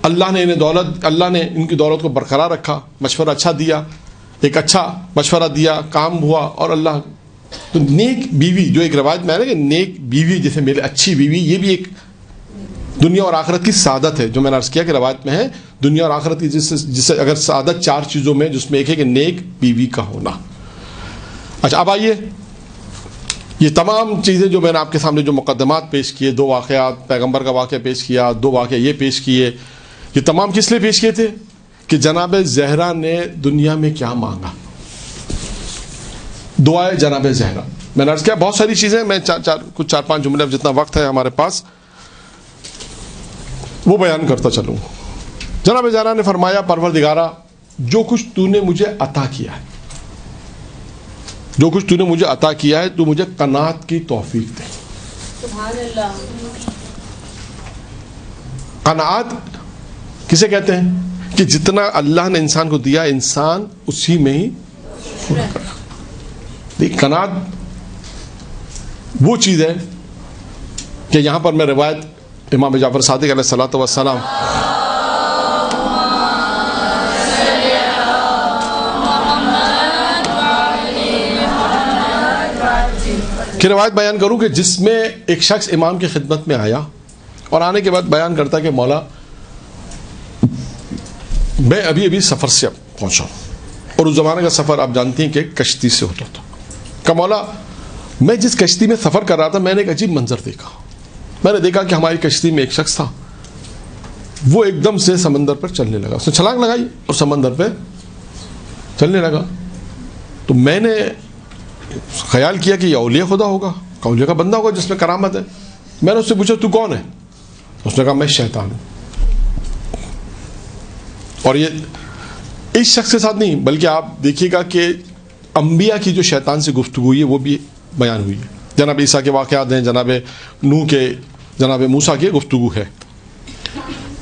اللہ نے ان کی دولت کو برقرار رکھا، مشورہ اچھا دیا، ایک اچھا مشورہ دیا، کام ہوا، اور اللہ تو نیک بیوی، جو ایک روایت میں ہے نا کہ نیک بیوی جیسے میرے اچھی بیوی، یہ بھی ایک دنیا اور آخرت کی سعادت ہے، جو میں نے عرض کیا کہ روایت میں ہے دنیا اور آخرت کی جسے اگر سعادت 4 چیزوں میں، جس میں ایک ہے کہ نیک بیوی کا ہونا۔ اچھا اب آئیے، یہ تمام چیزیں جو میں نے آپ کے سامنے جو مقدمات پیش کیے، 2 واقعات، پیغمبر کا واقعہ پیش کیا، 2 واقعہ یہ پیش کیے، یہ تمام کس لیے پیش کیے تھے کہ جناب زہرا نے دنیا میں کیا مانگا۔ دعائے جناب زہرا، میں نے عرض کیا بہت ساری چیزیں، میں کچھ 4-5 جملے، جتنا وقت ہے ہمارے پاس وہ بیان کرتا چلوں۔ جناب زہرا نے فرمایا پروردگارا جو کچھ تو نے مجھے عطا کیا ہے، جو کچھ تو نے مجھے عطا کیا ہے، تو مجھے قناعت کی توفیق دے۔ سبحان اللہ۔ قناعت کسے کہتے ہیں کہ جتنا اللہ نے انسان کو دیا انسان اسی میں ہی پورا کرے۔ دیکھ قناعت وہ چیز ہے کہ یہاں پر میں روایت امام جعفر صادق علیہ الصلوۃ والسلام کی روایت بیان کروں کہ جس میں ایک شخص امام کی خدمت میں آیا اور آنے کے بعد بیان کرتا کہ مولا میں ابھی سفر سے پہنچا ہوں، اور اس زمانے کا سفر آپ جانتی ہیں کہ کشتی سے ہوتا تھا۔ کہ مولا میں جس کشتی میں سفر کر رہا تھا میں نے ایک عجیب منظر دیکھا، میں نے دیکھا کہ ہماری کشتی میں ایک شخص تھا، وہ ایک دم سے سمندر پر چلنے لگا، اس نے چھلانگ لگائی اور سمندر پہ چلنے لگا۔ تو میں نے خیال کیا کہ یہ اولیاء خدا ہوگا، اولیاء کا بندہ ہوگا جس میں کرامت ہے۔ میں نے اس سے پوچھا تو کون ہے؟ اس نے کہا میں شیطان ہوں۔ اور یہ اس شخص کے ساتھ نہیں بلکہ آپ دیکھیے گا کہ انبیاء کی جو شیطان سے گفتگو ہوئی ہے وہ بھی بیان ہوئی ہے۔ جناب عیسیٰ کے واقعات ہیں، جناب نوح کے، جناب موسیٰ کی گفتگو ہے۔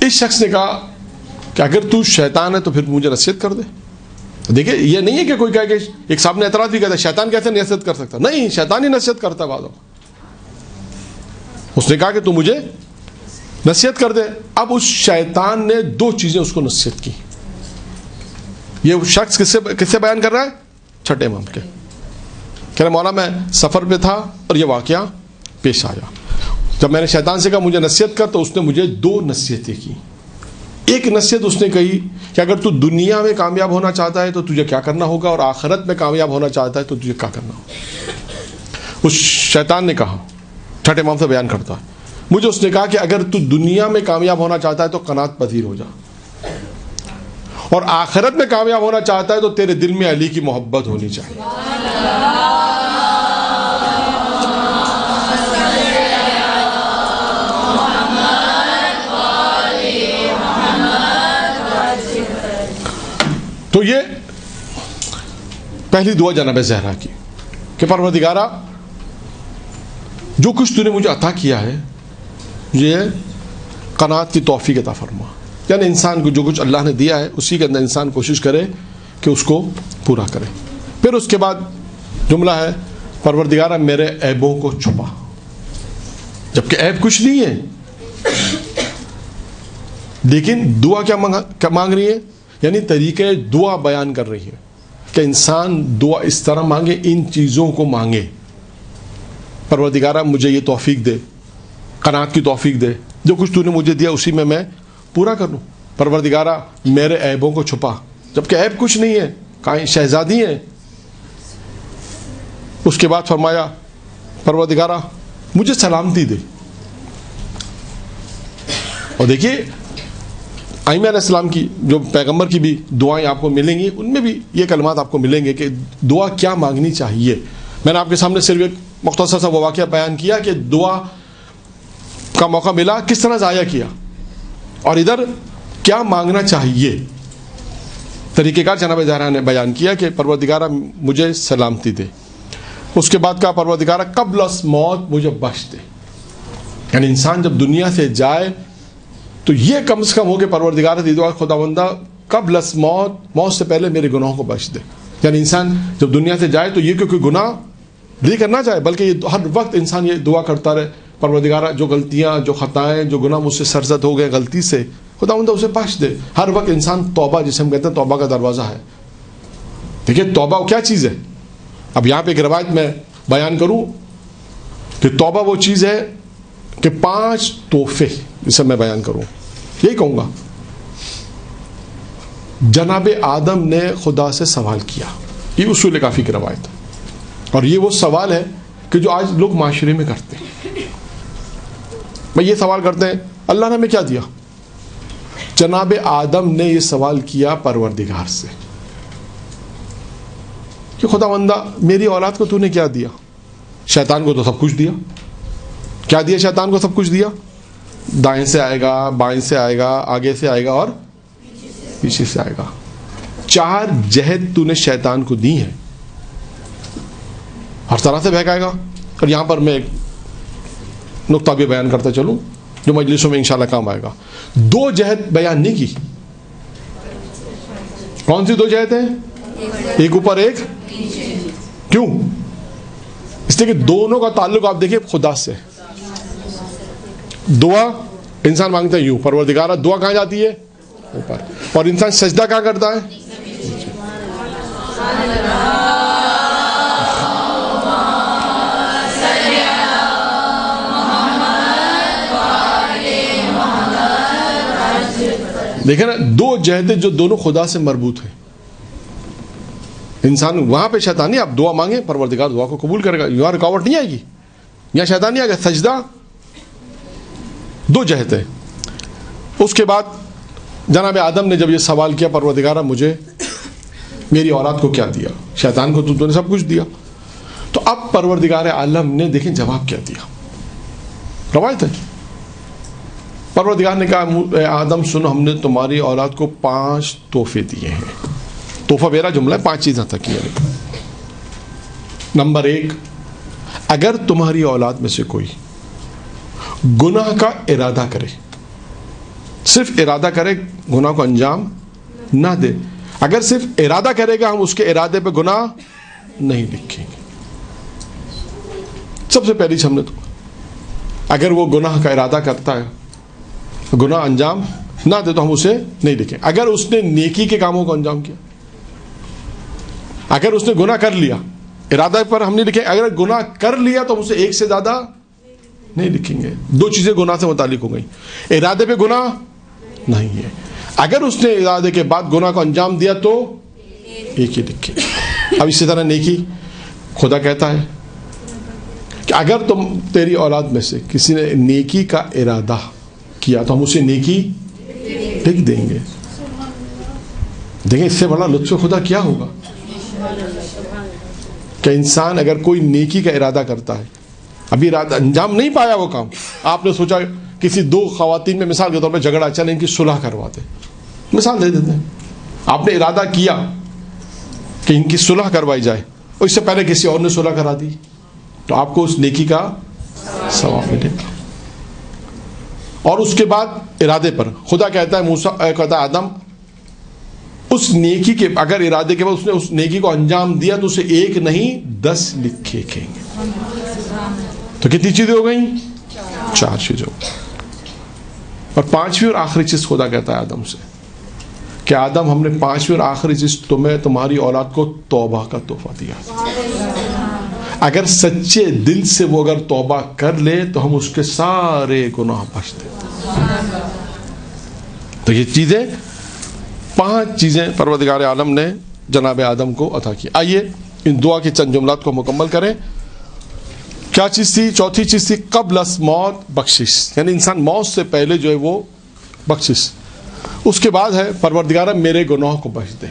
اس شخص نے کہا کہ اگر تو شیطان ہے تو پھر مجھے نصیحت کر دے۔ دیکھیں یہ نہیں ہے کہ کوئی کہے کہ ایک صاحب نے اعتراض بھی کہتا ہے شیطان کیسے نصیحت کر سکتا؟ نہیں، شیطان ہی نصیحت کرتا ہے بعضوں۔ اس نے کہا کہ تو مجھے نصیحت کر دے۔ اب اس شیطان نے 2 چیزیں اس کو نصیحت کی۔ یہ شخص کس سے بیان کر رہا ہے؟ چھٹے امام کے، کہہ رہا مولا میں سفر پہ تھا اور یہ واقعہ پیش آیا، جب میں نے شیطان سے کہا مجھے نصیحت کر تو اس نے مجھے 2 نصیحتیں کی۔ ایک نصیحت اس نے کہی کہ اگر تو دنیا میں کامیاب ہونا چاہتا ہے تو تجھے کیا کرنا ہوگا، اور آخرت میں کامیاب ہونا چاہتا ہے تو تجھے کیا کرنا ہوگا۔ اس شیطان نے کہا، چھٹے امام سے بیان کرتا ہے، مجھے اس نے کہا کہ اگر تو دنیا میں کامیاب ہونا چاہتا ہے تو قناعت پذیر ہو جا، اور آخرت میں کامیاب ہونا چاہتا ہے تو تیرے دل میں علی کی محبت ہونی چاہیے۔ تو یہ پہلی دعا جناب زہرا کی کہ پروردگارا جو کچھ تو نے مجھے عطا کیا ہے یہ قناعت کی توفیق عطا فرما، یعنی انسان کو جو کچھ اللہ نے دیا ہے اسی کے اندر انسان کوشش کرے کہ اس کو پورا کرے۔ پھر اس کے بعد جملہ ہے پروردگارا میرے عیبوں کو چھپا، جبکہ عیب کچھ نہیں ہے، لیکن دعا کیا مانگ رہی ہے، یعنی طریقے دعا بیان کر رہی ہے کہ انسان دعا اس طرح مانگے، ان چیزوں کو مانگے، پروردگارا مجھے یہ توفیق دے، قناعت کی توفیق دے، جو کچھ تو نے مجھے دیا اسی میں میں پورا کر لوں۔ پروردگارا میرے عیبوں کو چھپا، جبکہ عیب کچھ نہیں ہے، کائیں شہزادی ہیں۔ اس کے بعد فرمایا پروردگارا مجھے سلامتی دے۔ اور دیکھیے ائمہ علیہ السلام کی جو پیغمبر کی بھی دعائیں آپ کو ملیں گی، ان میں بھی یہ کلمات آپ کو ملیں گے کہ دعا کیا مانگنی چاہیے۔ میں نے آپ کے سامنے صرف ایک مختصر سا وہ واقعہ بیان کیا کہ دعا کا موقع ملا کس طرح ضائع کیا، اور ادھر کیا مانگنا چاہیے۔ طریقہ کار جناب زہرا نے بیان کیا کہ پروردگارا مجھے سلامتی دے۔ اس کے بعد کہا پروردگارا قبل از موت مجھے بخش دے، یعنی انسان جب دنیا سے جائے تو یہ کم سے کم ہو کہ پروردگارا دی دعا خدا بندہ قبل از موت سے پہلے میرے گناہوں کو بخش دے۔ یعنی انسان جب دنیا سے جائے تو یہ کہ کوئی گناہ نہیں کرنا چاہے، بلکہ یہ ہر وقت انسان یہ دعا کرتا رہے پروردگارہ جو غلطیاں، جو خطائیں، جو گناہ مجھ سے سرزد ہو گئے غلطی سے، خداوند اسے بخش دے. ہر وقت انسان توبہ، جسے ہم کہتے ہیں توبہ کا دروازہ ہے. دیکھیے توبہ کیا چیز ہے. اب یہاں پہ ایک روایت میں بیان کروں کہ توبہ وہ چیز ہے کہ 5 تحفے جسے میں بیان کروں. یہی کہوں گا، جناب آدم نے خدا سے سوال کیا. یہ اصول کافی کی روایت ہے، اور یہ وہ سوال ہے کہ جو آج لوگ معاشرے میں کرتے ہیں. میں یہ سوال کرتے ہیں اللہ نے ہمیں کیا دیا. جناب آدم نے یہ سوال کیا پروردگار سے کہ خدا بندہ میری اولاد کو تو نے کیا دیا. شیطان کو تو سب کچھ دیا. کیا دیا شیطان کو؟ سب کچھ دیا. دائیں سے آئے گا، بائیں سے آئے گا، آگے سے آئے گا اور پیچھے سے آئے گا. 4 جہد تو نے شیطان کو دی ہیں، ہر طرح سے بہکائے گا. اور یہاں پر میں ایک نقطہ بھی بیان کرتا چلوں جو مجلسوں میں انشاءاللہ کام آئے گا. 2 جہد بیان نہیں کی. کون سی 2 جہد ہیں؟ ایک اوپر ایک. کیوں؟ اس لیے کہ دونوں کا تعلق آپ دیکھیں خدا سے. دعا انسان مانگتا ہے یوں، پروردگارہ دعا کہاں جاتی ہے؟ اوپر. اور انسان سجدہ کہاں کرتا ہے؟ دیکھیں نا، 2 جہدیں جو دونوں خدا سے مربوط ہیں. انسان وہاں پہ شیطان نہیں، آپ دعا مانگیں پروردگار دعا کو قبول کرے گا. یہاں رکاوٹ نہیں آئے گی، یہاں شیطان نہیں آئے گا. سجدہ 2 جہد ہے. اس کے بعد جناب آدم نے جب یہ سوال کیا پروردگارہ مجھے میری اولاد کو کیا دیا؟ شیطان کو تو نے سب کچھ دیا. تو اب پروردگار عالم نے دیکھیں جواب کیا دیا. روایت ہے پروردگار نے کہا اے آدم سنو، ہم نے تمہاری اولاد کو 5 تحفے دیے ہیں. تحفہ میرا جملہ ہے، 5 چیزیں تک کیا. نمبر 1، اگر تمہاری اولاد میں سے کوئی گناہ کا ارادہ کرے، صرف ارادہ کرے، گناہ کو انجام نہ دے. اگر صرف ارادہ کرے گا ہم اس کے ارادے پہ گناہ نہیں لکھیں گے. سب سے پہلی ہم نے تو اگر وہ گناہ کا ارادہ کرتا ہے، گناہ انجام نہ دے تو ہم اسے نہیں لکھیں. اگر اس نے نیکی کے کاموں کو انجام کیا، اگر اس نے گناہ کر لیا، ارادہ پر ہم نہیں لکھیں. اگر گناہ کر لیا تو ہم اسے 1 سے زیادہ نہیں لکھیں گے. 2 چیزیں گناہ سے متعلق ہو گئی. ارادے پہ گناہ نہیں ہے. اگر اس نے ارادے کے بعد گناہ کو انجام دیا تو 1 ہی لکھیں. اب اسی طرح نیکی، خدا کہتا ہے کہ اگر تیری اولاد میں سے کسی نے نیکی کا ارادہ کیا تو ہم اسے نیکی لکھ دیں گے. دیکھیں اس سے بڑا لطف خدا کیا ہوگا کہ انسان اگر کوئی نیکی کا ارادہ کرتا ہے، ابھی ارادہ انجام نہیں پایا وہ کام، آپ نے سوچا کسی 2 خواتین میں مثال کے طور پہ جھگڑا، چلیں ان کی صلح کرواتے، مثال دے دیتے ہیں. آپ نے ارادہ کیا کہ ان کی صلح کروائی جائے اور اس سے پہلے کسی اور نے صلح کرا دی تو آپ کو اس نیکی کا ثواب ملے گا. اور اس کے بعد ارادے پر خدا کہتا ہے کہتا ہے آدم اس نیکی کے اگر ارادے کے بعد اس نے اس نیکی کو انجام دیا تو اسے 1 نہیں 10 لکھے گے. تو کتنی چیزیں ہو گئیں؟ 4 چیزیں ہو گئی. اور 5ویں اور آخری چیز خدا کہتا ہے آدم سے کہ آدم ہم نے 5ویں اور آخری چیز تمہیں تمہاری اولاد کو توبہ کا تحفہ دیا. اگر سچے دل سے وہ اگر توبہ کر لے تو ہم اس کے سارے گناہ بخش دیں. تو یہ چیزیں 5 چیزیں پروردگار عالم نے جناب آدم کو عطا کی. آئیے ان دعا کے چند جملات کو مکمل کریں. کیا چیز تھی؟ چوتھی چیز تھی قبل از موت بخشش، یعنی انسان موت سے پہلے جو ہے وہ بخشش. اس کے بعد ہے پروردگارہ میرے گناہ کو بخش دے.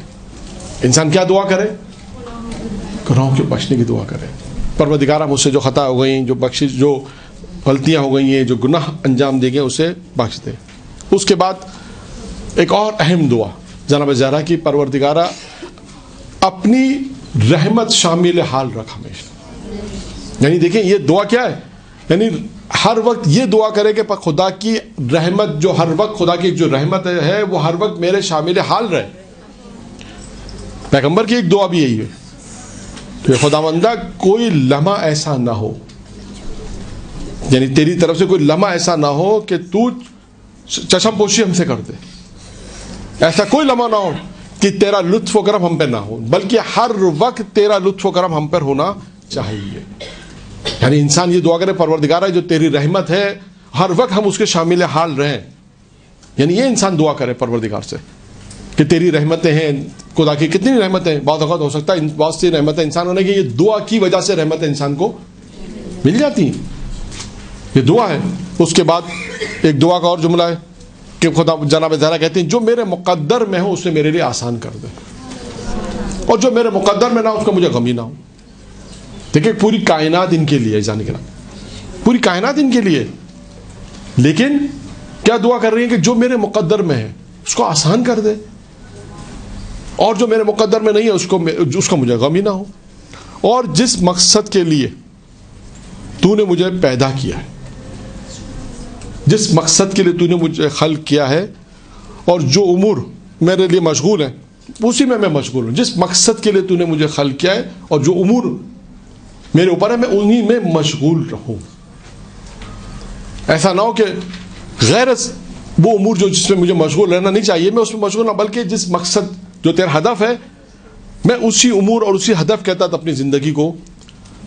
انسان کیا دعا کرے؟ گناہوں کے بخشنے کی دعا کرے. پروردگارہ مجھ سے جو خطا ہو گئیں، جو بخشش، جو غلطیاں ہو گئی ہیں، جو گناہ انجام دے گئے اسے بخش دے. اس کے بعد ایک اور اہم دعا جناب زہرا کی، پروردگارہ اپنی رحمت شامل حال رکھ ہمیشہ. یعنی دیکھیں یہ دعا کیا ہے، یعنی ہر وقت یہ دعا کرے کہ خدا کی رحمت جو ہر وقت، خدا کی جو رحمت ہے وہ ہر وقت میرے شامل حال رہے. پیغمبر کی ایک دعا بھی یہی ہے کہ خداوندہ کوئی لمحہ ایسا نہ ہو یعنی تیری طرف سے کوئی لمحہ ایسا نہ ہو کہ تو چشم پوشی ہم سے کر دے. ایسا کوئی لمحہ نہ ہو کہ تیرا لطف و کرم ہم پہ نہ ہو, بلکہ ہر وقت تیرا لطف و کرم ہم پر ہونا چاہیے. یعنی انسان یہ دعا کرے پروردگارہ جو تیری رحمت ہے ہر وقت ہم اس کے شامل حال رہیں. یعنی یہ انسان دعا کرے پروردگار سے کہ تیری رحمتیں ہیں. خدا کی کتنی رحمتیں ہیں, بعض اوقات ہو سکتا ہے بہت سی رحمتیں انسان ہونے کی یہ دعا کی وجہ سے رحمتیں انسان کو مل جاتی ہیں. یہ دعا ہے. اس کے بعد ایک دعا کا اور جملہ ہے کہ خدا جناب زہرا کہتے ہیں جو میرے مقدر میں ہو اسے میرے لیے آسان کر دے, اور جو میرے مقدر میں نہ ہو اس کا مجھے غم ہی نہ ہو. دیکھیں پوری کائنات ان کے لیے جانے کے نام, پوری کائنات ان کے لیے, لیکن کیا دعا کر رہی ہیں کہ جو میرے مقدر میں ہے اس کو آسان کر دے, اور جو میرے مقدر میں نہیں ہے اس کا مجھے غم ہی نہ ہو. اور جس مقصد کے لیے تو نے مجھے پیدا کیا ہے, جس مقصد کے لیے تو نے مجھے خلق کیا ہے, اور جو امور میرے لیے مشغول ہیں اسی میں مشغول ہوں. جس مقصد کے لیے تو نے مجھے خلق کیا ہے اور جو امور میرے اوپر ہے میں انہی میں مشغول رہوں. ایسا نہ ہو کہ غیر وہ امور جو جس میں مجھے مشغول رہنا نہیں چاہیے میں اس میں مشغول نہ, بلکہ جس مقصد جو تیرا ہدف ہے میں اسی امور اور اسی ہدف کے تحت اپنی زندگی کو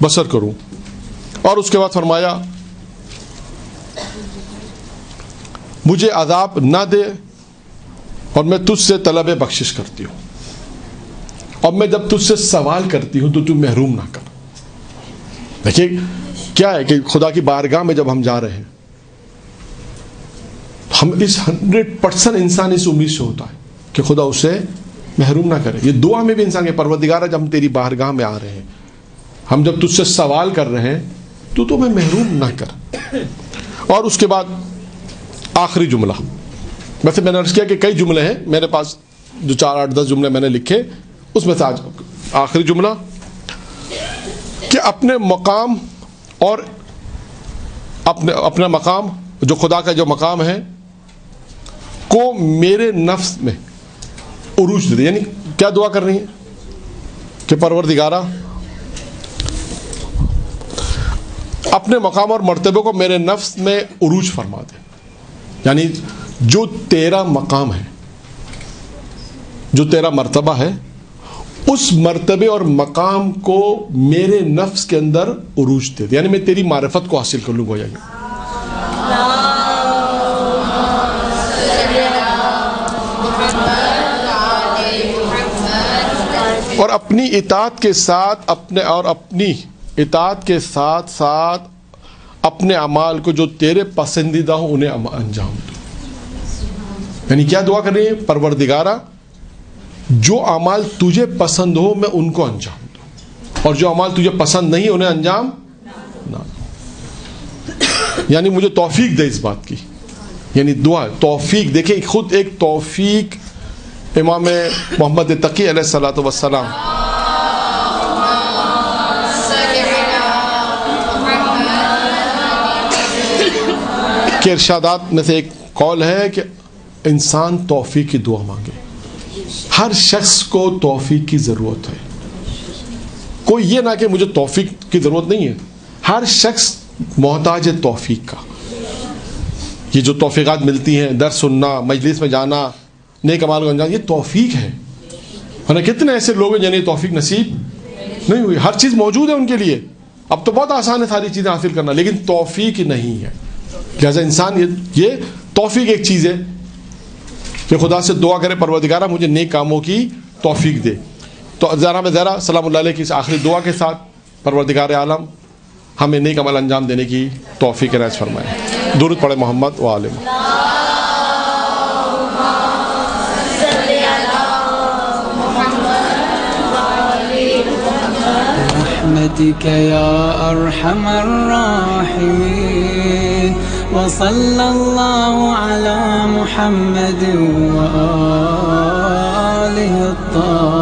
بسر کروں. اور اس کے بعد فرمایا مجھے عذاب نہ دے اور میں تجھ سے طلب بخشش کرتی ہوں, اور میں جب تجھ سے سوال کرتی ہوں تو محروم نہ کر. دیکھیے کیا ہے کہ خدا کی بارگاہ میں جب ہم جا رہے ہیں ہم اس 100% انسان اس امید سے ہوتا ہے کہ خدا اسے محروم نہ کرے. یہ دعا میں بھی انسان کے پروردگار جب ہم تیری بارگاہ میں آ رہے ہیں, ہم جب تجھ سے سوال کر رہے ہیں تو میں محروم نہ کر. اور اس کے بعد آخری جملہ, ویسے میں نے عرض کیا کہ کئی جملے ہیں میرے پاس جو 4 8 10 جملے میں نے لکھے, اس میں سے آج آخری جملہ کہ اپنے مقام اور اپنا مقام جو خدا کا جو مقام ہے کو میرے نفس میں عروج دے. یعنی کیا دعا کر رہی ہیں کہ پروردگارہ اپنے مقام اور مرتبے کو میرے نفس میں عروج فرما دے. یعنی جو تیرا مقام ہے, جو تیرا مرتبہ ہے, اس مرتبے اور مقام کو میرے نفس کے اندر عروج دے. یعنی میں تیری معرفت کو حاصل کر لوں گا. اور اپنی اطاعت کے ساتھ اپنی اطاعت کے ساتھ ساتھ اپنے اعمال کو جو تیرے پسندیدہ ہوں انہیں انجام دو. یعنی کیا دعا کر رہی ہے پروردگارہ جو اعمال تجھے پسند ہو میں ان کو انجام دو, اور جو اعمال تجھے پسند نہیں انہیں انجام نہ دو. یعنی مجھے توفیق دے اس بات کی. یعنی دعا توفیق, دیکھیں خود ایک توفیق امام محمد تقی علیہ الصلوۃ والسلام کے ارشادات میں سے ایک قول ہے کہ انسان توفیق کی دعا مانگے. ہر شخص کو توفیق کی ضرورت ہے. کوئی یہ نہ کہ مجھے توفیق کی ضرورت نہیں ہے, ہر شخص محتاج ہے توفیق کا. یہ جو توفیقات ملتی ہیں, درس سننا, مجلس میں جانا, نیک اعمال کو انجام, یہ توفیق ہے. ورنہ کتنے ایسے لوگ ہیں جنہیں توفیق نصیب نہیں ہوئی. ہر چیز موجود ہے ان کے لیے, اب تو بہت آسان ہے ساری چیزیں حاصل کرنا, لیکن توفیق نہیں ہے. لہٰذا انسان یہ توفیق ایک چیز ہے کہ خدا سے دعا کرے پروردگارہ مجھے نیک کاموں کی توفیق دے. تو جناب زہرا سلام اللہ علیہ کی اس آخری دعا کے ساتھ پروردگار عالم ہمیں نیک عمل انجام دینے کی توفیق عنایت فرمائے. درود پڑھے محمد و آل محمد. برحمتك يا أرحم الراحمين وصلى الله على محمد وآله الطاهرين.